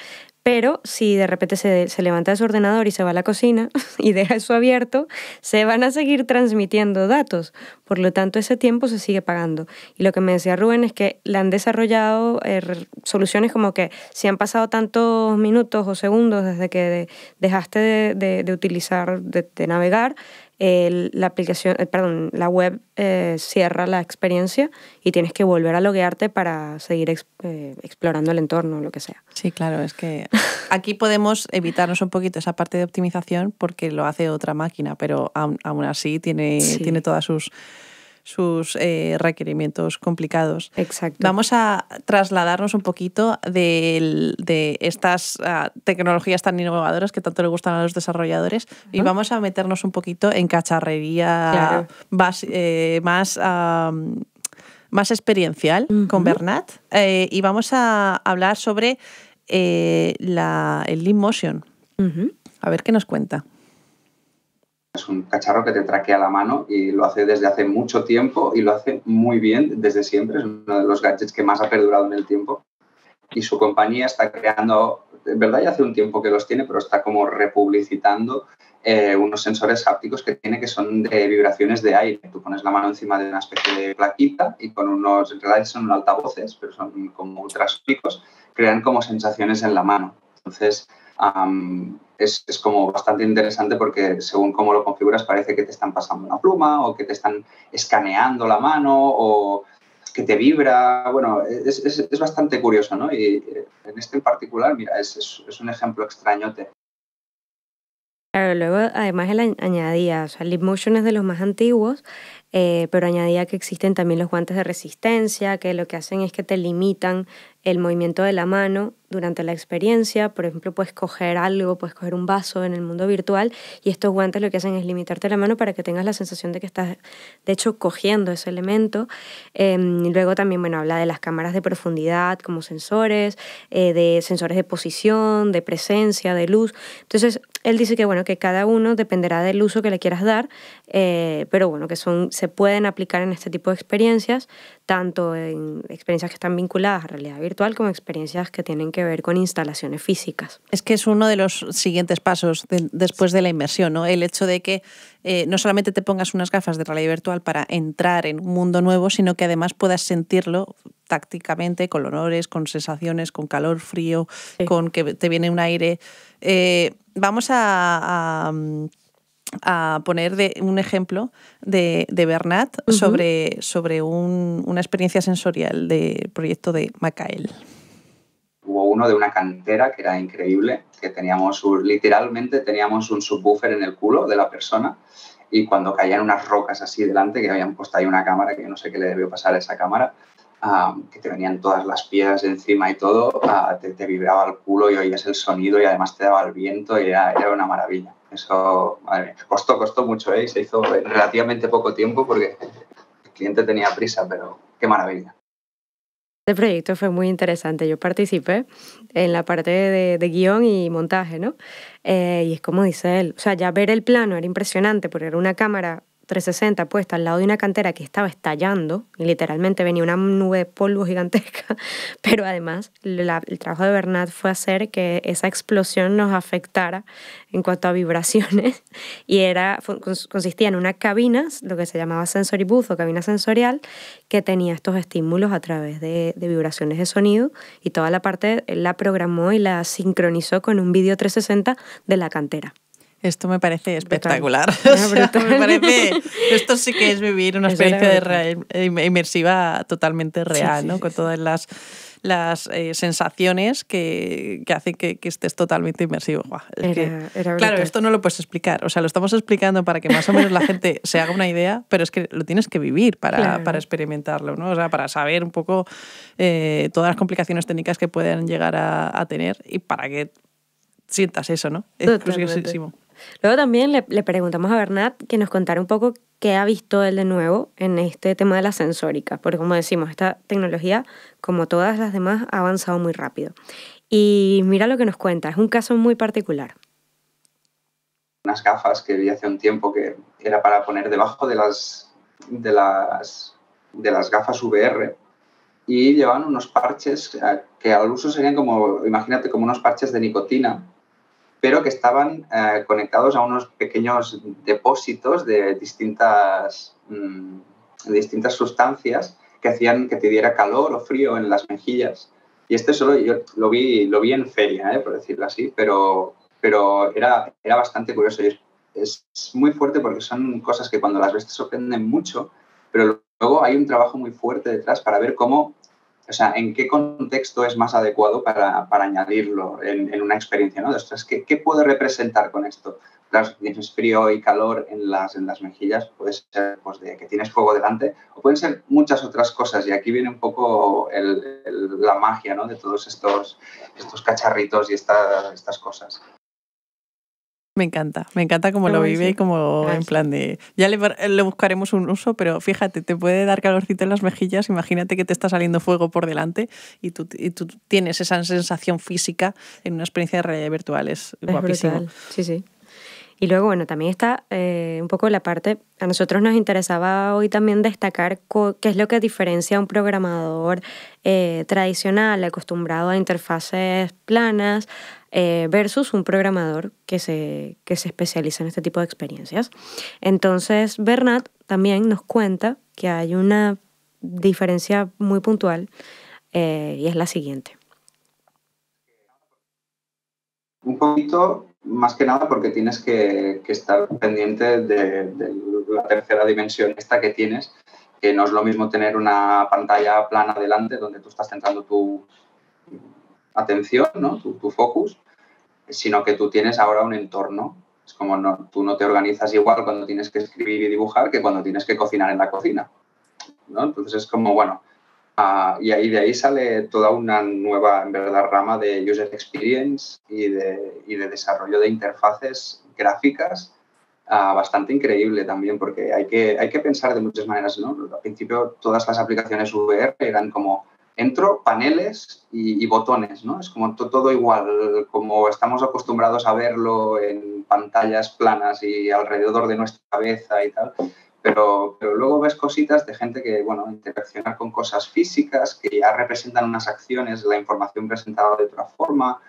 pero si de repente se levanta de su ordenador y se va a la cocina y deja eso abierto, se van a seguir transmitiendo datos. Por lo tanto, ese tiempo se sigue pagando. Y lo que me decía Rubén es que le han desarrollado soluciones como que si han pasado tantos minutos o segundos desde que dejaste de utilizar, de navegar, la web cierra la experiencia y tienes que volver a loguearte para seguir explorando el entorno o lo que sea. Sí, claro, es que aquí podemos evitarnos un poquito esa parte de optimización porque lo hace otra máquina, pero aún así tiene todas requerimientos complicados. Exacto. Vamos a trasladarnos un poquito de estas tecnologías tan innovadoras que tanto le gustan a los desarrolladores y vamos a meternos un poquito en cacharrería más experiencial con Bernat y vamos a hablar sobre el Leap Motion. A ver qué nos cuenta. Es un cacharro que te traquea la mano y lo hace desde hace mucho tiempo y lo hace muy bien desde siempre. Es uno de los gadgets que más ha perdurado en el tiempo. Y su compañía está creando, en verdad ya hace un tiempo que los tiene, pero está como republicitando unos sensores hápticos que tiene que son de vibraciones de aire. Tú pones la mano encima de una especie de plaquita y con unos, en realidad son altavoces, pero son como ultrasónicos, crean como sensaciones en la mano. Entonces, es como bastante interesante porque según cómo lo configuras parece que te están pasando una pluma o que te están escaneando la mano o que te vibra. Bueno, es bastante curioso, ¿no? Y en este en particular, mira, es un ejemplo extrañote. Claro, luego además él añadía, o sea, Leap Motion es de los más antiguos, pero añadía que existen también los guantes de resistencia, que lo que hacen es que te limitan el movimiento de la mano durante la experiencia. Por ejemplo, puedes coger algo, puedes coger un vaso en el mundo virtual y estos guantes lo que hacen es limitarte la mano para que tengas la sensación de que estás, de hecho, cogiendo ese elemento. Luego también, bueno, habla de las cámaras de profundidad como sensores, de sensores de posición, de presencia, de luz. Entonces, él dice que, bueno, que cada uno dependerá del uso que le quieras dar, pero bueno, que se pueden aplicar en este tipo de experiencias, tanto en experiencias que están vinculadas a realidad virtual como experiencias que tienen que ver con instalaciones físicas. Es que es uno de los siguientes pasos después de la inmersión, ¿no? El hecho de que no solamente te pongas unas gafas de realidad virtual para entrar en un mundo nuevo, sino que además puedas sentirlo tácticamente, con olores, con sensaciones, con calor, frío, sí, con que te viene un aire. Vamos a poner un ejemplo de Bernat sobre una experiencia sensorial del proyecto de Macael. Hubo uno de una cantera que era increíble, que literalmente teníamos un subwoofer en el culo de la persona y cuando caían unas rocas así delante, que habían puesto ahí una cámara, que yo no sé qué le debió pasar a esa cámara, que te venían todas las piedras encima y todo, te vibraba el culo y oías el sonido y además te daba el viento y era una maravilla. Eso, madre mía, costó mucho, y se hizo en relativamente poco tiempo porque el cliente tenía prisa, pero qué maravilla. Este proyecto fue muy interesante. Yo participé en la parte de guión y montaje, ¿no? Y es como dice él, o sea, ya ver el plano era impresionante porque era una cámara 360 puesta al lado de una cantera que estaba estallando y literalmente venía una nube de polvo gigantesca, pero además el trabajo de Bernat fue hacer que esa explosión nos afectara en cuanto a vibraciones y consistía en una cabina, lo que se llamaba sensory booth o cabina sensorial, que tenía estos estímulos a través de vibraciones de sonido y toda la parte él la programó y la sincronizó con un vídeo 360 de la cantera. Esto me parece espectacular. O sea, me parece, esto sí que es vivir una experiencia inmersiva totalmente real, sí, ¿no? Con todas las sensaciones que hacen que estés totalmente inmersivo. Claro, esto no lo puedes explicar. O sea, lo estamos explicando para que más o menos la gente se haga una idea, pero es que lo tienes que vivir para experimentarlo, ¿no? O sea, para saber un poco todas las complicaciones técnicas que pueden llegar a tener y para que sientas eso, ¿no? Es curiosísimo. Luego también le preguntamos a Bernat que nos contara un poco qué ha visto él de nuevo en este tema de la sensórica, porque como decimos, esta tecnología, como todas las demás, ha avanzado muy rápido. Y mira lo que nos cuenta, es un caso muy particular. Unas gafas que vi hace un tiempo que era para poner debajo de las gafas VR y llevaban unos parches que al uso serían como, imagínate, como unos parches de nicotina, pero que estaban conectados a unos pequeños depósitos de distintas sustancias que hacían que te diera calor o frío en las mejillas. Y solo yo lo vi en feria, por decirlo así, pero era bastante curioso. Y es muy fuerte porque son cosas que cuando las ves te sorprenden mucho, pero luego hay un trabajo muy fuerte detrás para ver cómo O sea, ¿en qué contexto es más adecuado para añadirlo en una experiencia, ¿no? Ostras, ¿qué puede representar con esto? Claro, si tienes frío y calor en las mejillas, puede ser pues, de que tienes fuego delante, o pueden ser muchas otras cosas. Y aquí viene un poco la magia, ¿no? De todos estos cacharritos y estas cosas. Me encanta cómo lo vive y como en plan de... Ya le buscaremos un uso, pero fíjate, te puede dar calorcito en las mejillas, imagínate que te está saliendo fuego por delante y tú tienes esa sensación física en una experiencia de realidad virtual, es guapísimo. Brutal. Sí. Y luego, bueno, también está un poco la parte... A nosotros nos interesaba hoy también destacar qué es lo que diferencia a un programador tradicional, acostumbrado a interfaces planas, versus un programador que se especializa en este tipo de experiencias. Entonces, Bernat también nos cuenta que hay una diferencia muy puntual y es la siguiente. Un poquito, más que nada, porque tienes que estar pendiente de la tercera dimensión esta que tienes, que no es lo mismo tener una pantalla plana delante donde tú estás centrando tu atención, ¿no? tu focus, sino que tú tienes ahora un entorno. Es como tú no te organizas igual cuando tienes que escribir y dibujar que cuando tienes que cocinar en la cocina, ¿no? Entonces es como, bueno, y de ahí sale toda una nueva, en verdad, rama de user experience y de desarrollo de interfaces gráficas bastante increíble también, porque hay que pensar de muchas maneras, ¿no? Al principio todas las aplicaciones VR eran como entro, paneles y botones, ¿no? Es como todo igual, como estamos acostumbrados a verlo en pantallas planas y alrededor de nuestra cabeza y tal. Pero luego ves cositas de gente que, bueno, interacciona con cosas físicas que ya representan unas acciones, la información presentada de otra forma,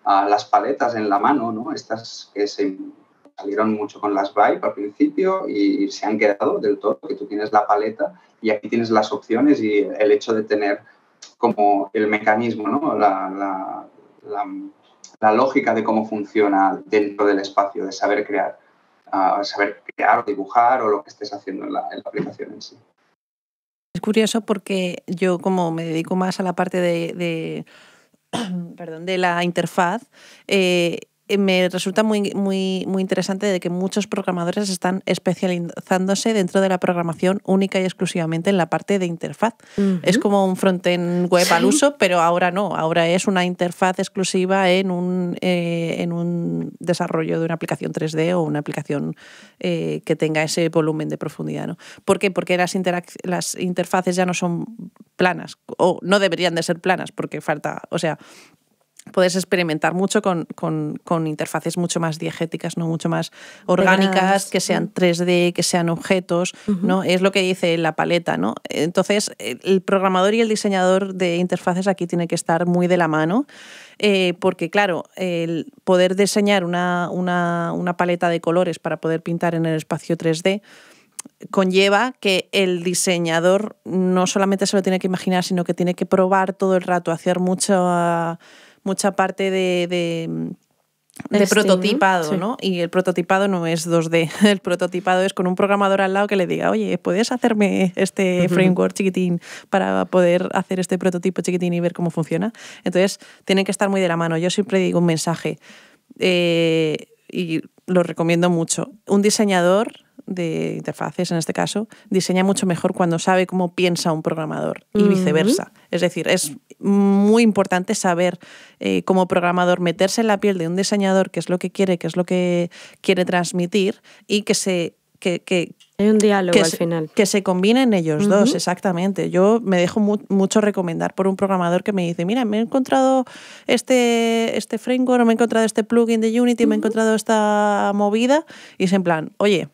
las paletas en la mano, ¿no? Estas que salieron mucho con las Vive al principio y se han quedado del todo, que tú tienes la paleta y aquí tienes las opciones y el hecho de tener como el mecanismo, ¿no? La lógica de cómo funciona dentro del espacio, de saber crear o dibujar o lo que estés haciendo en la aplicación en sí. Es curioso porque yo, como me dedico más a la parte de la interfaz, me resulta muy interesante de que muchos programadores están especializándose dentro de la programación única y exclusivamente en la parte de interfaz. Uh-huh. Es como un frontend web al uso, pero ahora no. Ahora es una interfaz exclusiva en un desarrollo de una aplicación 3D o una aplicación que tenga ese volumen de profundidad, ¿no? ¿Por qué? Porque las interfaces ya no son planas, o no deberían de ser planas, porque falta, o sea, puedes experimentar mucho con interfaces mucho más diegéticas, ¿no? Mucho más orgánicas, que sean 3D, que sean objetos, ¿no? Es lo que dice la paleta, ¿no? Entonces, el programador y el diseñador de interfaces aquí tiene que estar muy de la mano, porque, claro, el poder diseñar una paleta de colores para poder pintar en el espacio 3D conlleva que el diseñador no solamente se lo tiene que imaginar, sino que tiene que probar todo el rato, hacer mucha parte de prototipado, ¿no? Y el prototipado no es 2D. El prototipado es con un programador al lado que le diga, oye, ¿puedes hacerme este framework chiquitín para poder hacer este prototipo chiquitín y ver cómo funciona? Entonces, tienen que estar muy de la mano. Yo siempre digo un mensaje y lo recomiendo mucho. Un diseñador de interfaces, en este caso, diseña mucho mejor cuando sabe cómo piensa un programador y viceversa. Es decir, es muy importante saber como programador meterse en la piel de un diseñador, qué es lo que quiere transmitir y hay un diálogo al final. Que se combinen ellos dos, exactamente. Yo me dejo mucho recomendar por un programador que me dice, mira, me he encontrado este framework, me he encontrado este plugin de Unity, me he encontrado esta movida, y es en plan, oye,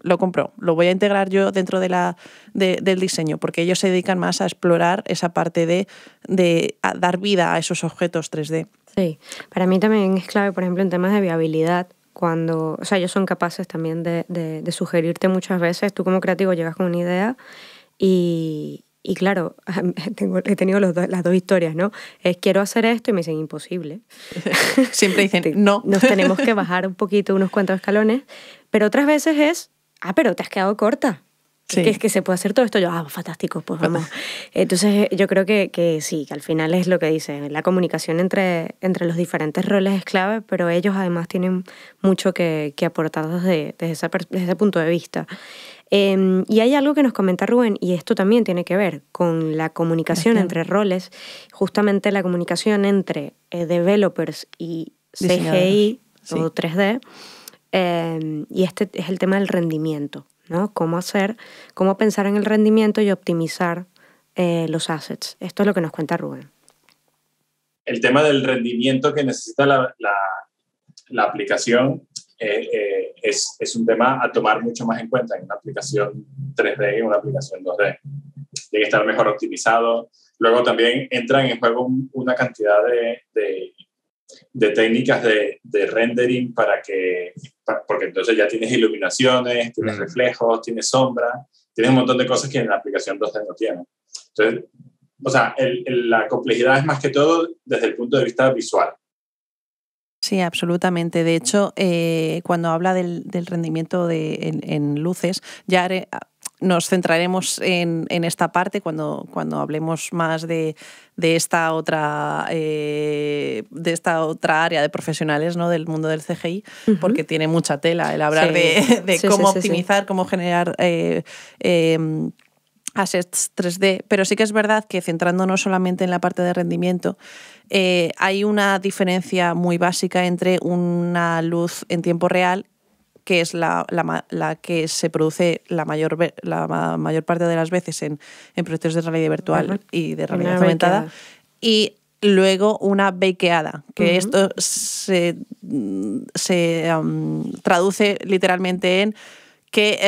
lo compro, lo voy a integrar yo dentro del diseño, porque ellos se dedican más a explorar esa parte de dar vida a esos objetos 3D. Sí, para mí también es clave, por ejemplo, en temas de viabilidad, cuando, o sea, ellos son capaces también de sugerirte muchas veces, tú como creativo llegas con una idea y claro, he tenido las dos historias, ¿no? Quiero hacer esto y me dicen imposible. Siempre dicen no. Nos tenemos que bajar un poquito, unos cuantos escalones, pero otras veces es, pero te has quedado corta. Sí. Es que se puede hacer todo esto. Yo, fantástico, pues vamos. Entonces yo creo que sí, que al final es lo que dice, la comunicación entre los diferentes roles es clave, pero ellos además tienen mucho que aportar desde ese punto de vista. Y hay algo que nos comenta Rubén, y esto también tiene que ver con la comunicación entre roles, justamente la comunicación entre developers y CGI o 3D, y este es el tema del rendimiento, ¿no? Cómo pensar en el rendimiento y optimizar los assets. Esto es lo que nos cuenta Rubén. El tema del rendimiento que necesita la aplicación es un tema a tomar mucho más en cuenta en una aplicación 3D y en una aplicación 2D. Tiene que estar mejor optimizado. Luego también entran en juego una cantidad de técnicas de rendering porque entonces ya tienes iluminaciones, tienes reflejos, tienes sombra, tienes un montón de cosas que en la aplicación 2D no tienen. Entonces, o sea, la complejidad es más que todo desde el punto de vista visual. Sí, absolutamente. De hecho, cuando habla del rendimiento en luces, ya nos centraremos en esta parte cuando hablemos más de esta otra área de profesionales, ¿no? Del mundo del CGI, porque tiene mucha tela el hablar de cómo optimizar, cómo generar assets 3D, pero sí que es verdad que centrándonos solamente en la parte de rendimiento, hay una diferencia muy básica entre una luz en tiempo real, que es la que se produce la mayor parte de las veces en proyectos de realidad virtual y de realidad aumentada, y luego una bakeada, que esto se traduce literalmente en que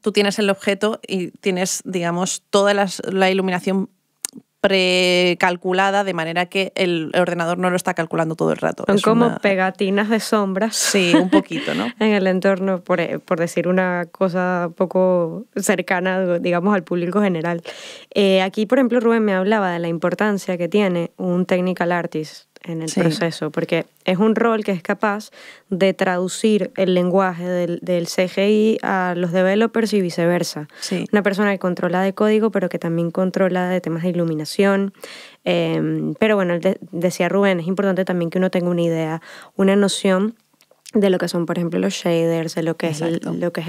tú tienes el objeto y tienes, digamos, toda la iluminación precalculada, de manera que el ordenador no lo está calculando todo el rato. Son como pegatinas de sombras. Sí, un poquito, ¿no? En el entorno, por decir una cosa poco cercana, digamos, al público general. Aquí, por ejemplo, Rubén me hablaba de la importancia que tiene un technical artist en el proceso, porque es un rol que es capaz de traducir el lenguaje del CGI a los developers y viceversa. Sí. Una persona que controla de código, pero que también controla de temas de iluminación. Pero bueno, decía Rubén, es importante también que uno tenga una idea, una noción de lo que son, por ejemplo, los shaders, de lo que es el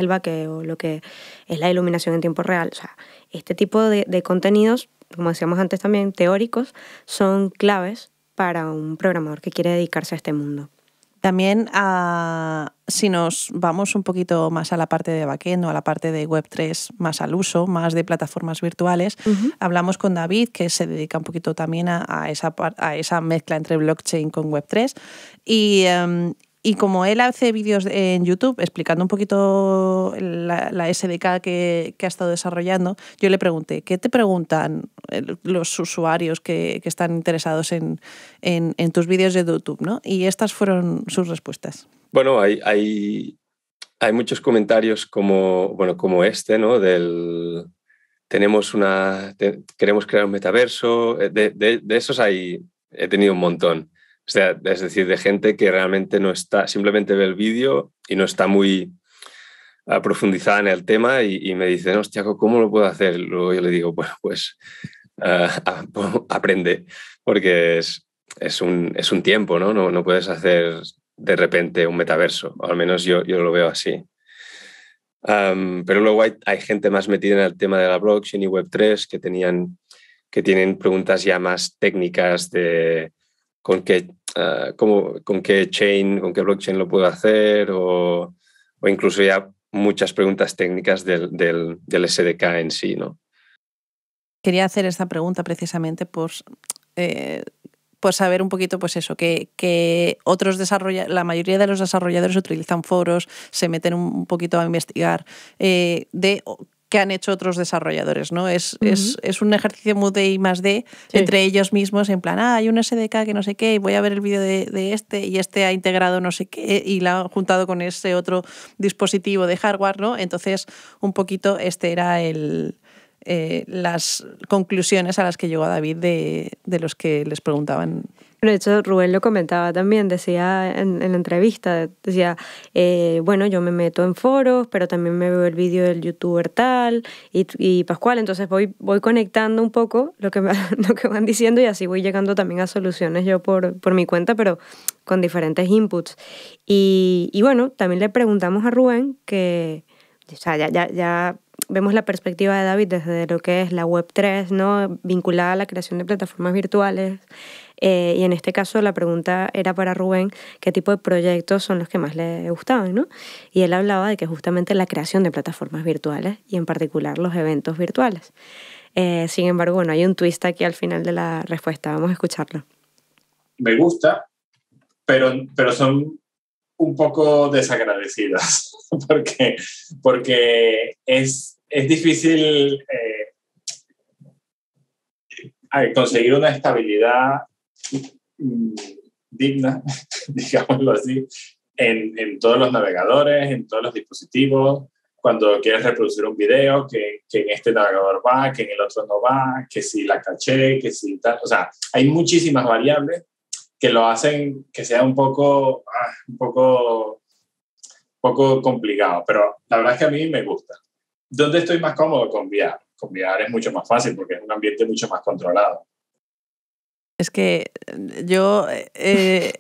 vaqueo, lo que es la iluminación en tiempo real. O sea, este tipo de contenidos, como decíamos antes también, teóricos, son claves para un programador que quiere dedicarse a este mundo. También, si nos vamos un poquito más a la parte de backend o a la parte de Web3, más al uso, más de plataformas virtuales, hablamos con David, que se dedica un poquito también a esa mezcla entre blockchain con Web3. Y como él hace vídeos en YouTube explicando un poquito la SDK que ha estado desarrollando, yo le pregunté, ¿qué te preguntan los usuarios que están interesados en tus vídeos de YouTube, ¿no? Y estas fueron sus respuestas. Bueno, hay muchos comentarios como este, ¿no? Queremos crear un metaverso. De esos he tenido un montón. O sea, es decir, de gente que realmente no está, simplemente ve el vídeo y no está muy profundizada en el tema y me dicen, hostia, ¿cómo lo puedo hacer? Luego yo le digo, bueno, pues aprende, porque es un tiempo, ¿no? No puedes hacer de repente un metaverso, o al menos yo lo veo así. Pero luego hay gente más metida en el tema de la blockchain y Web3 que tienen preguntas ya más técnicas de con qué chain, con qué blockchain lo puedo hacer, o incluso ya muchas preguntas técnicas del SDK en sí, ¿no? Quería hacer esta pregunta precisamente por saber un poquito, pues eso, que la mayoría de los desarrolladores utilizan foros, se meten un poquito a investigar de qué han hecho otros desarrolladores, ¿no? Es un ejercicio muy de I+D entre ellos mismos, en plan, hay un SDK que no sé qué, y voy a ver el vídeo de este, y este ha integrado no sé qué, y la han juntado con ese otro dispositivo de hardware, ¿no? Entonces, un poquito este era las conclusiones a las que llegó David de los que les preguntaban De hecho, Rubén lo comentaba también, decía en la entrevista, decía, bueno, yo me meto en foros, pero también me veo el vídeo del youtuber tal y Pascual, entonces voy conectando un poco lo que van diciendo y así voy llegando también a soluciones yo por mi cuenta, pero con diferentes inputs. Y bueno, también le preguntamos a Rubén que, o sea, ya vemos la perspectiva de David desde lo que es la Web3, ¿no? Vinculada a la creación de plataformas virtuales. Y en este caso la pregunta era para Rubén, ¿qué tipo de proyectos son los que más le gustaban, ¿no? Y él hablaba de que justamente la creación de plataformas virtuales y en particular los eventos virtuales. Sin embargo, bueno, hay un twist aquí al final de la respuesta. Vamos a escucharlo. Me gusta, pero son un poco desagradecidas porque es difícil conseguir una estabilidad digna, digámoslo así, en todos los navegadores, en todos los dispositivos. Cuando quieres reproducir un video, que en este navegador va, que en el otro no va, que si la caché, que si tal. O sea, hay muchísimas variables que lo hacen que sea un poco complicado, pero la verdad es que a mí me gusta. ¿Dónde estoy más cómodo? Con VR. Con VR es mucho más fácil porque es un ambiente mucho más controlado. Es que yo he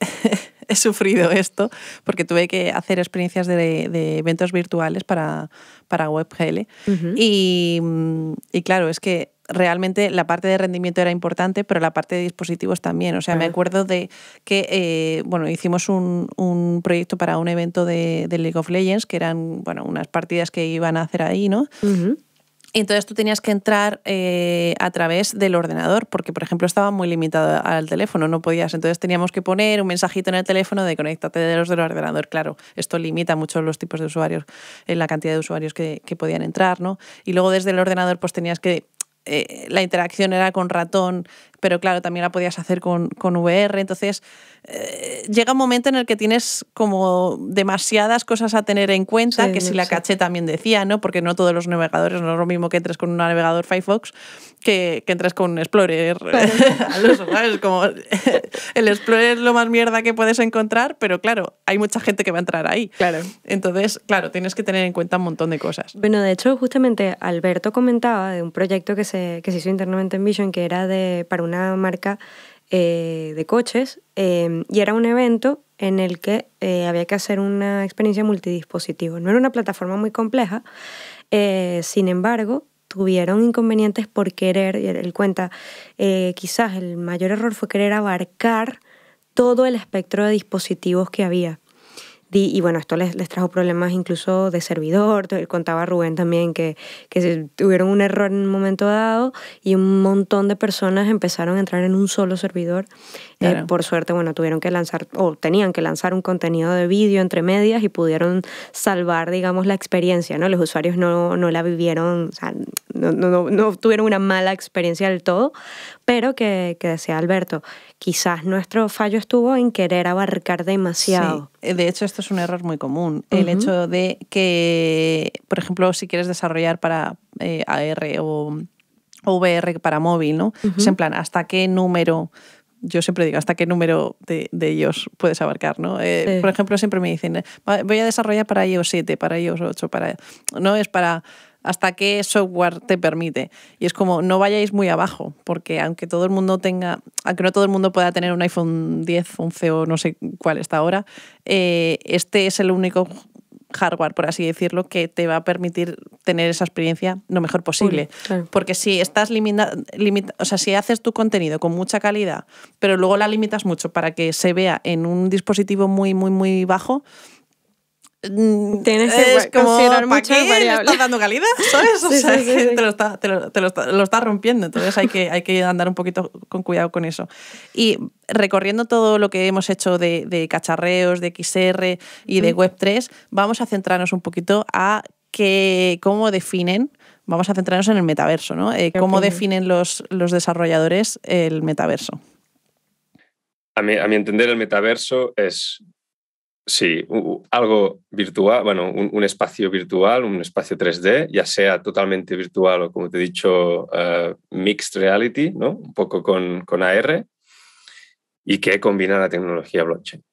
sufrido esto porque tuve que hacer experiencias de eventos virtuales para WebGL. Uh-huh. Y claro, es que realmente la parte de rendimiento era importante, pero la parte de dispositivos también. O sea, me acuerdo de que hicimos un proyecto para un evento de League of Legends, que eran unas partidas que iban a hacer ahí, ¿no? Uh-huh. Y entonces tú tenías que entrar a través del ordenador, porque, por ejemplo, estaba muy limitado al teléfono, no podías. Entonces teníamos que poner un mensajito en el teléfono de conéctate de los del ordenador. Claro, esto limita mucho los tipos de usuarios, la cantidad de usuarios que podían entrar, ¿no? Y luego desde el ordenador pues tenías que... la interacción era con ratón, pero claro, también la podías hacer con VR. Entonces, llega un momento en el que tienes como demasiadas cosas a tener en cuenta, sí, que si la caché también decía, ¿no? Porque no todos los navegadores, no es lo mismo que entres con un navegador Firefox que entres con un Explorer. Claro. Al uso, ¿sabes? Como el Explorer es lo más mierda que puedes encontrar, pero claro, hay mucha gente que va a entrar ahí. Claro. Entonces, claro, tienes que tener en cuenta un montón de cosas. Bueno, de hecho, justamente Alberto comentaba de un proyecto que se hizo internamente en Vision, que era para una marca de coches, y era un evento en el que había que hacer una experiencia multidispositivo. No era una plataforma muy compleja, sin embargo, tuvieron inconvenientes por querer, y él cuenta, quizás el mayor error fue querer abarcar todo el espectro de dispositivos que había. Y bueno, esto les trajo problemas incluso de servidor. Contaba Rubén también que tuvieron un error en un momento dado y un montón de personas empezaron a entrar en un solo servidor. Claro. Por suerte, bueno, tenían que lanzar un contenido de vídeo entre medias y pudieron salvar, digamos, la experiencia, ¿no? Los usuarios no la vivieron, o sea, no tuvieron una mala experiencia del todo, pero que decía Alberto, quizás nuestro fallo estuvo en querer abarcar demasiado. Sí, de hecho esto es un error muy común. Uh-huh. El hecho de que, por ejemplo, si quieres desarrollar para AR o VR para móvil, ¿no? Uh-huh. Es en plan, ¿hasta qué número? Yo siempre digo, ¿hasta qué número de ellos puedes abarcar, ¿no? Sí. Por ejemplo, siempre me dicen, voy a desarrollar para iOS 7, para iOS 8, no es para... hasta qué software te permite. Y es como, no vayáis muy abajo, porque aunque no todo el mundo pueda tener un iPhone 10, 11 o no sé cuál está ahora, este es el único hardware, por así decirlo, que te va a permitir tener esa experiencia lo mejor posible. Claro. Porque si estás o sea, si haces tu contenido con mucha calidad, pero luego la limitas mucho para que se vea en un dispositivo muy, muy, muy bajo, tienes que considerar muchas variables. ¿Le estás dando calidad? ¿Sabes? O sea, sí. Te lo está rompiendo. Entonces hay que andar un poquito con cuidado con eso. Y recorriendo todo lo que hemos hecho de cacharreos, de XR y de Web3, vamos a centrarnos un poquito a cómo definen. Vamos a centrarnos en el metaverso, ¿no? ¿Cómo definen los desarrolladores el metaverso? A mi entender, el metaverso es... Sí, algo virtual, bueno, un espacio virtual, un espacio 3D, ya sea totalmente virtual o, como te he dicho, mixed reality, ¿no? Un poco con AR. y que combina la tecnología blockchain.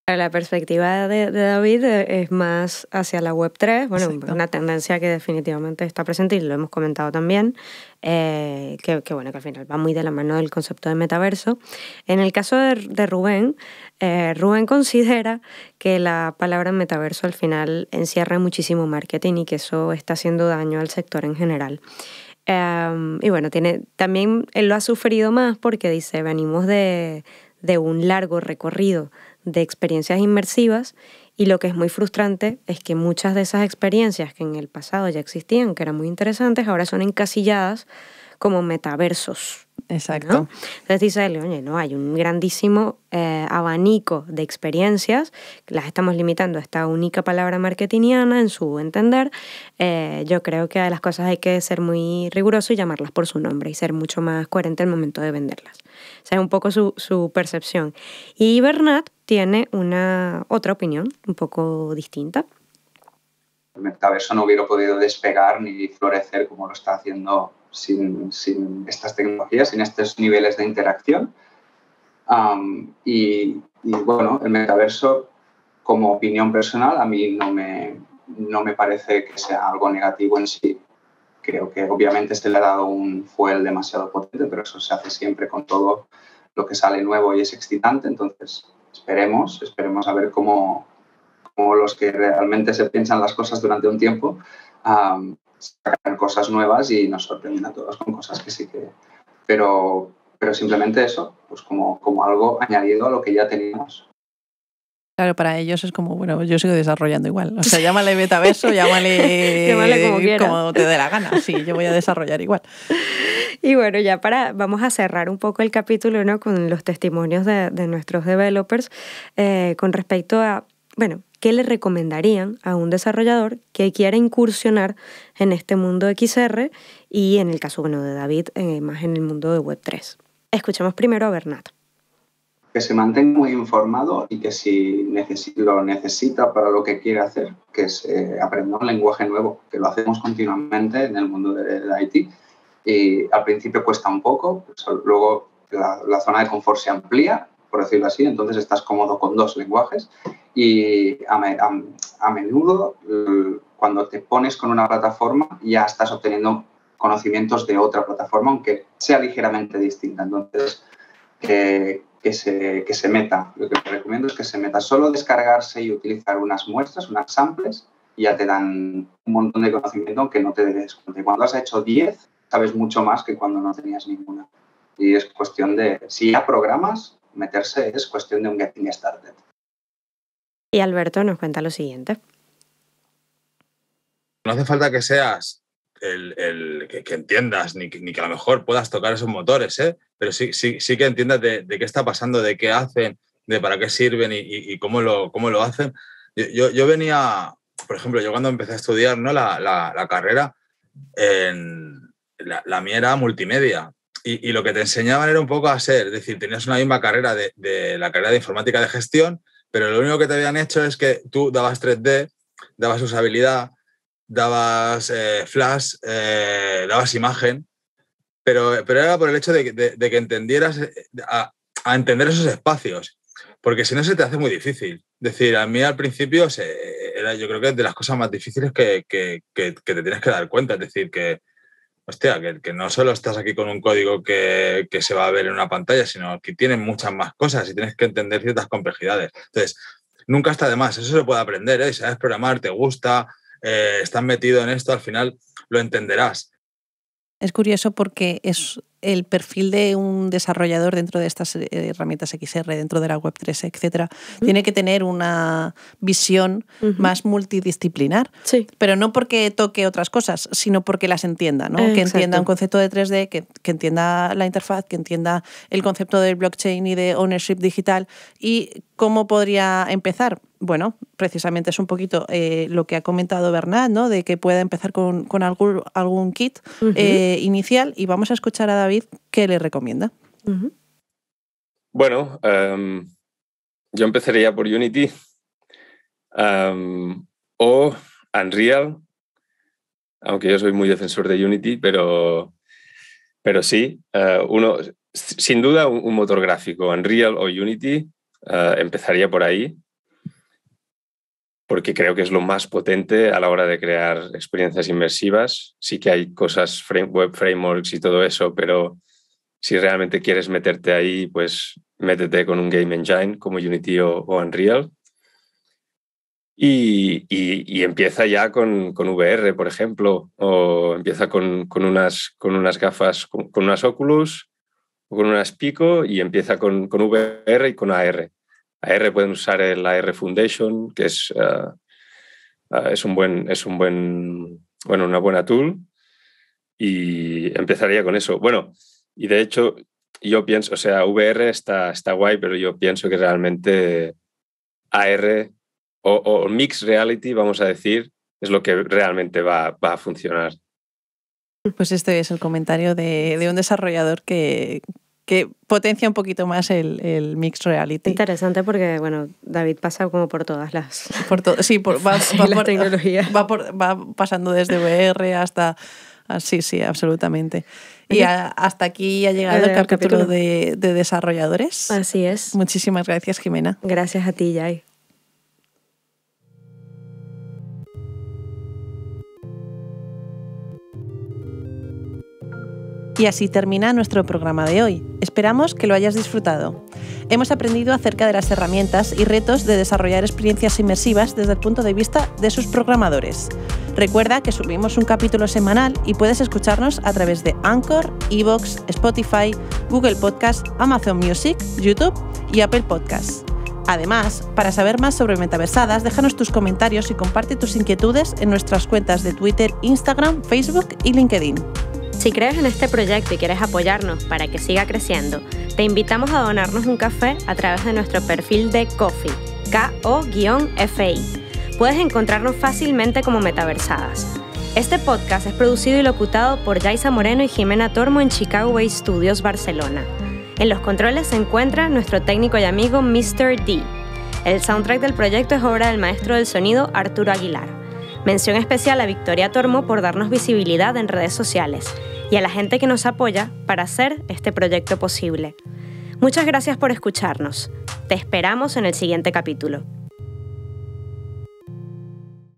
La perspectiva de David es más hacia la Web3, bueno, Exacto. una tendencia que definitivamente está presente y lo hemos comentado también, que bueno, que al final va muy de la mano del concepto de metaverso. En el caso de Rubén, Rubén considera que la palabra metaverso al final encierra muchísimo marketing y que eso está haciendo daño al sector en general. Y bueno, también él lo ha sufrido más porque dice, venimos de un largo recorrido de experiencias inmersivas y lo que es muy frustrante es que muchas de esas experiencias que en el pasado ya existían, que eran muy interesantes, ahora son encasilladas como metaversos. Exacto. ¿No? Entonces dice él, oye, no, hay un grandísimo abanico de experiencias, las estamos limitando a esta única palabra marketingiana en su entender. Yo creo que a las cosas hay que ser muy riguroso y llamarlas por su nombre y ser mucho más coherente al momento de venderlas. O sea, es un poco su percepción. Y Bernat tiene otra opinión un poco distinta. El metaverso no hubiera podido despegar ni florecer como lo está haciendo sin estas tecnologías, sin estos niveles de interacción. Y bueno, el metaverso, como opinión personal, a mí no me parece que sea algo negativo en sí. Creo que obviamente se le ha dado un fuel demasiado potente, pero eso se hace siempre con todo lo que sale nuevo y es excitante. Entonces, esperemos a ver cómo los que realmente se piensan las cosas durante un tiempo sacan cosas nuevas y nos sorprenden a todos con cosas que sí que... Pero simplemente eso, pues como algo añadido a lo que ya teníamos. Claro, para ellos es como, bueno, yo sigo desarrollando igual. O sea, llámale metaverso, llámale como te dé la gana. Sí, yo voy a desarrollar igual. Y bueno, ya vamos a cerrar un poco el capítulo, ¿no? Con los testimonios de nuestros developers con respecto a, bueno, ¿qué le recomendarían a un desarrollador que quiera incursionar en este mundo XR y en el caso, bueno, de David, más en el mundo de Web3? Escuchemos primero a Bernat. Que se mantenga muy informado y que si lo necesita para lo que quiere hacer, que se aprenda un lenguaje nuevo, que lo hacemos continuamente en el mundo del IT. Y al principio cuesta un poco, pues luego la zona de confort se amplía, por decirlo así, entonces estás cómodo con 2 lenguajes y a menudo cuando te pones con una plataforma ya estás obteniendo conocimientos de otra plataforma, aunque sea ligeramente distinta. Entonces, que se meta. Lo que te recomiendo es que se meta. Solo descargarse y utilizar unas muestras, unas samples, y ya te dan un montón de conocimiento aunque no te des cuenta. Cuando has hecho 10, sabes mucho más que cuando no tenías ninguna. Y es cuestión de, si ya programas, meterse es cuestión de un getting started. Y Alberto nos cuenta lo siguiente. No hace falta que seas que entiendas, ni que a lo mejor puedas tocar esos motores, pero sí que entiendas de qué está pasando, de qué hacen, de para qué sirven y cómo lo hacen. Yo venía, por ejemplo, yo cuando empecé a estudiar, ¿no? la carrera, la mía era multimedia y lo que te enseñaban era un poco a ser, es decir, tenías una misma carrera de la carrera de informática de gestión, pero lo único que te habían hecho es que tú dabas 3D, dabas usabilidad, dabas flash, dabas imagen, pero era por el hecho de que entendieras a entender esos espacios, porque si no se te hace muy difícil. Es decir, a mí al principio yo creo que es de las cosas más difíciles que te tienes que dar cuenta, es decir, que hostia, que no solo estás aquí con un código que se va a ver en una pantalla, sino que tienen muchas más cosas y tienes que entender ciertas complejidades. Entonces, nunca está de más, eso se puede aprender, ¿eh? Si sabes programar, te gusta, estás metido en esto, al final lo entenderás. Es curioso porque es el perfil de un desarrollador dentro de estas herramientas XR, dentro de la Web3, etcétera, tiene que tener una visión más multidisciplinar, sí. Pero no porque toque otras cosas, sino porque las entienda, ¿no? Que entienda un concepto de 3D, que entienda la interfaz, que entienda el concepto del blockchain y de ownership digital. ¿Y cómo podría empezar? Bueno, precisamente es un poquito lo que ha comentado Bernat, ¿no? De que pueda empezar con algún kit inicial, y vamos a escuchar a David qué le recomienda. Bueno, yo empezaría por Unity o Unreal, aunque yo soy muy defensor de Unity, pero sí, sin duda un motor gráfico, Unreal o Unity, empezaría por ahí, porque creo que es lo más potente a la hora de crear experiencias inmersivas. Sí que hay cosas, web frameworks y todo eso, pero si realmente quieres meterte ahí, pues métete con un game engine como Unity o Unreal. Y empieza ya con VR, por ejemplo, o empieza con unas gafas, con unas Oculus o con unas Pico, y empieza con VR y con AR. AR pueden usar el AR Foundation, que es una buena tool, y empezaría con eso. Bueno, y de hecho yo pienso, o sea, VR está guay, pero yo pienso que realmente AR o Mixed Reality, vamos a decir, es lo que realmente va a funcionar. Pues este es el comentario de un desarrollador que potencia un poquito más el Mixed Reality. Interesante porque, bueno, David pasa como por todas las... Va tecnología. Va pasando desde VR hasta... Sí, absolutamente. Y hasta aquí ha llegado el capítulo de desarrolladores. Así es. Muchísimas gracias, Jimena. Gracias a ti, Jai. Y así termina nuestro programa de hoy. Esperamos que lo hayas disfrutado. Hemos aprendido acerca de las herramientas y retos de desarrollar experiencias inmersivas desde el punto de vista de sus programadores. Recuerda que subimos un capítulo semanal y puedes escucharnos a través de Anchor, iVoox, Spotify, Google Podcast, Amazon Music, YouTube y Apple Podcasts. Además, para saber más sobre Metaversadas, déjanos tus comentarios y comparte tus inquietudes en nuestras cuentas de Twitter, Instagram, Facebook y LinkedIn. Si crees en este proyecto y quieres apoyarnos para que siga creciendo, te invitamos a donarnos un café a través de nuestro perfil de Ko-fi, Ko-fi. Puedes encontrarnos fácilmente como Metaversadas. Este podcast es producido y locutado por Yaisa Moreno y Jimena Tormo en Chicago Way Studios, Barcelona. En los controles se encuentra nuestro técnico y amigo Mr. D. El soundtrack del proyecto es obra del maestro del sonido Arturo Aguilar. Mención especial a Victoria Tormo por darnos visibilidad en redes sociales y a la gente que nos apoya para hacer este proyecto posible. Muchas gracias por escucharnos. Te esperamos en el siguiente capítulo.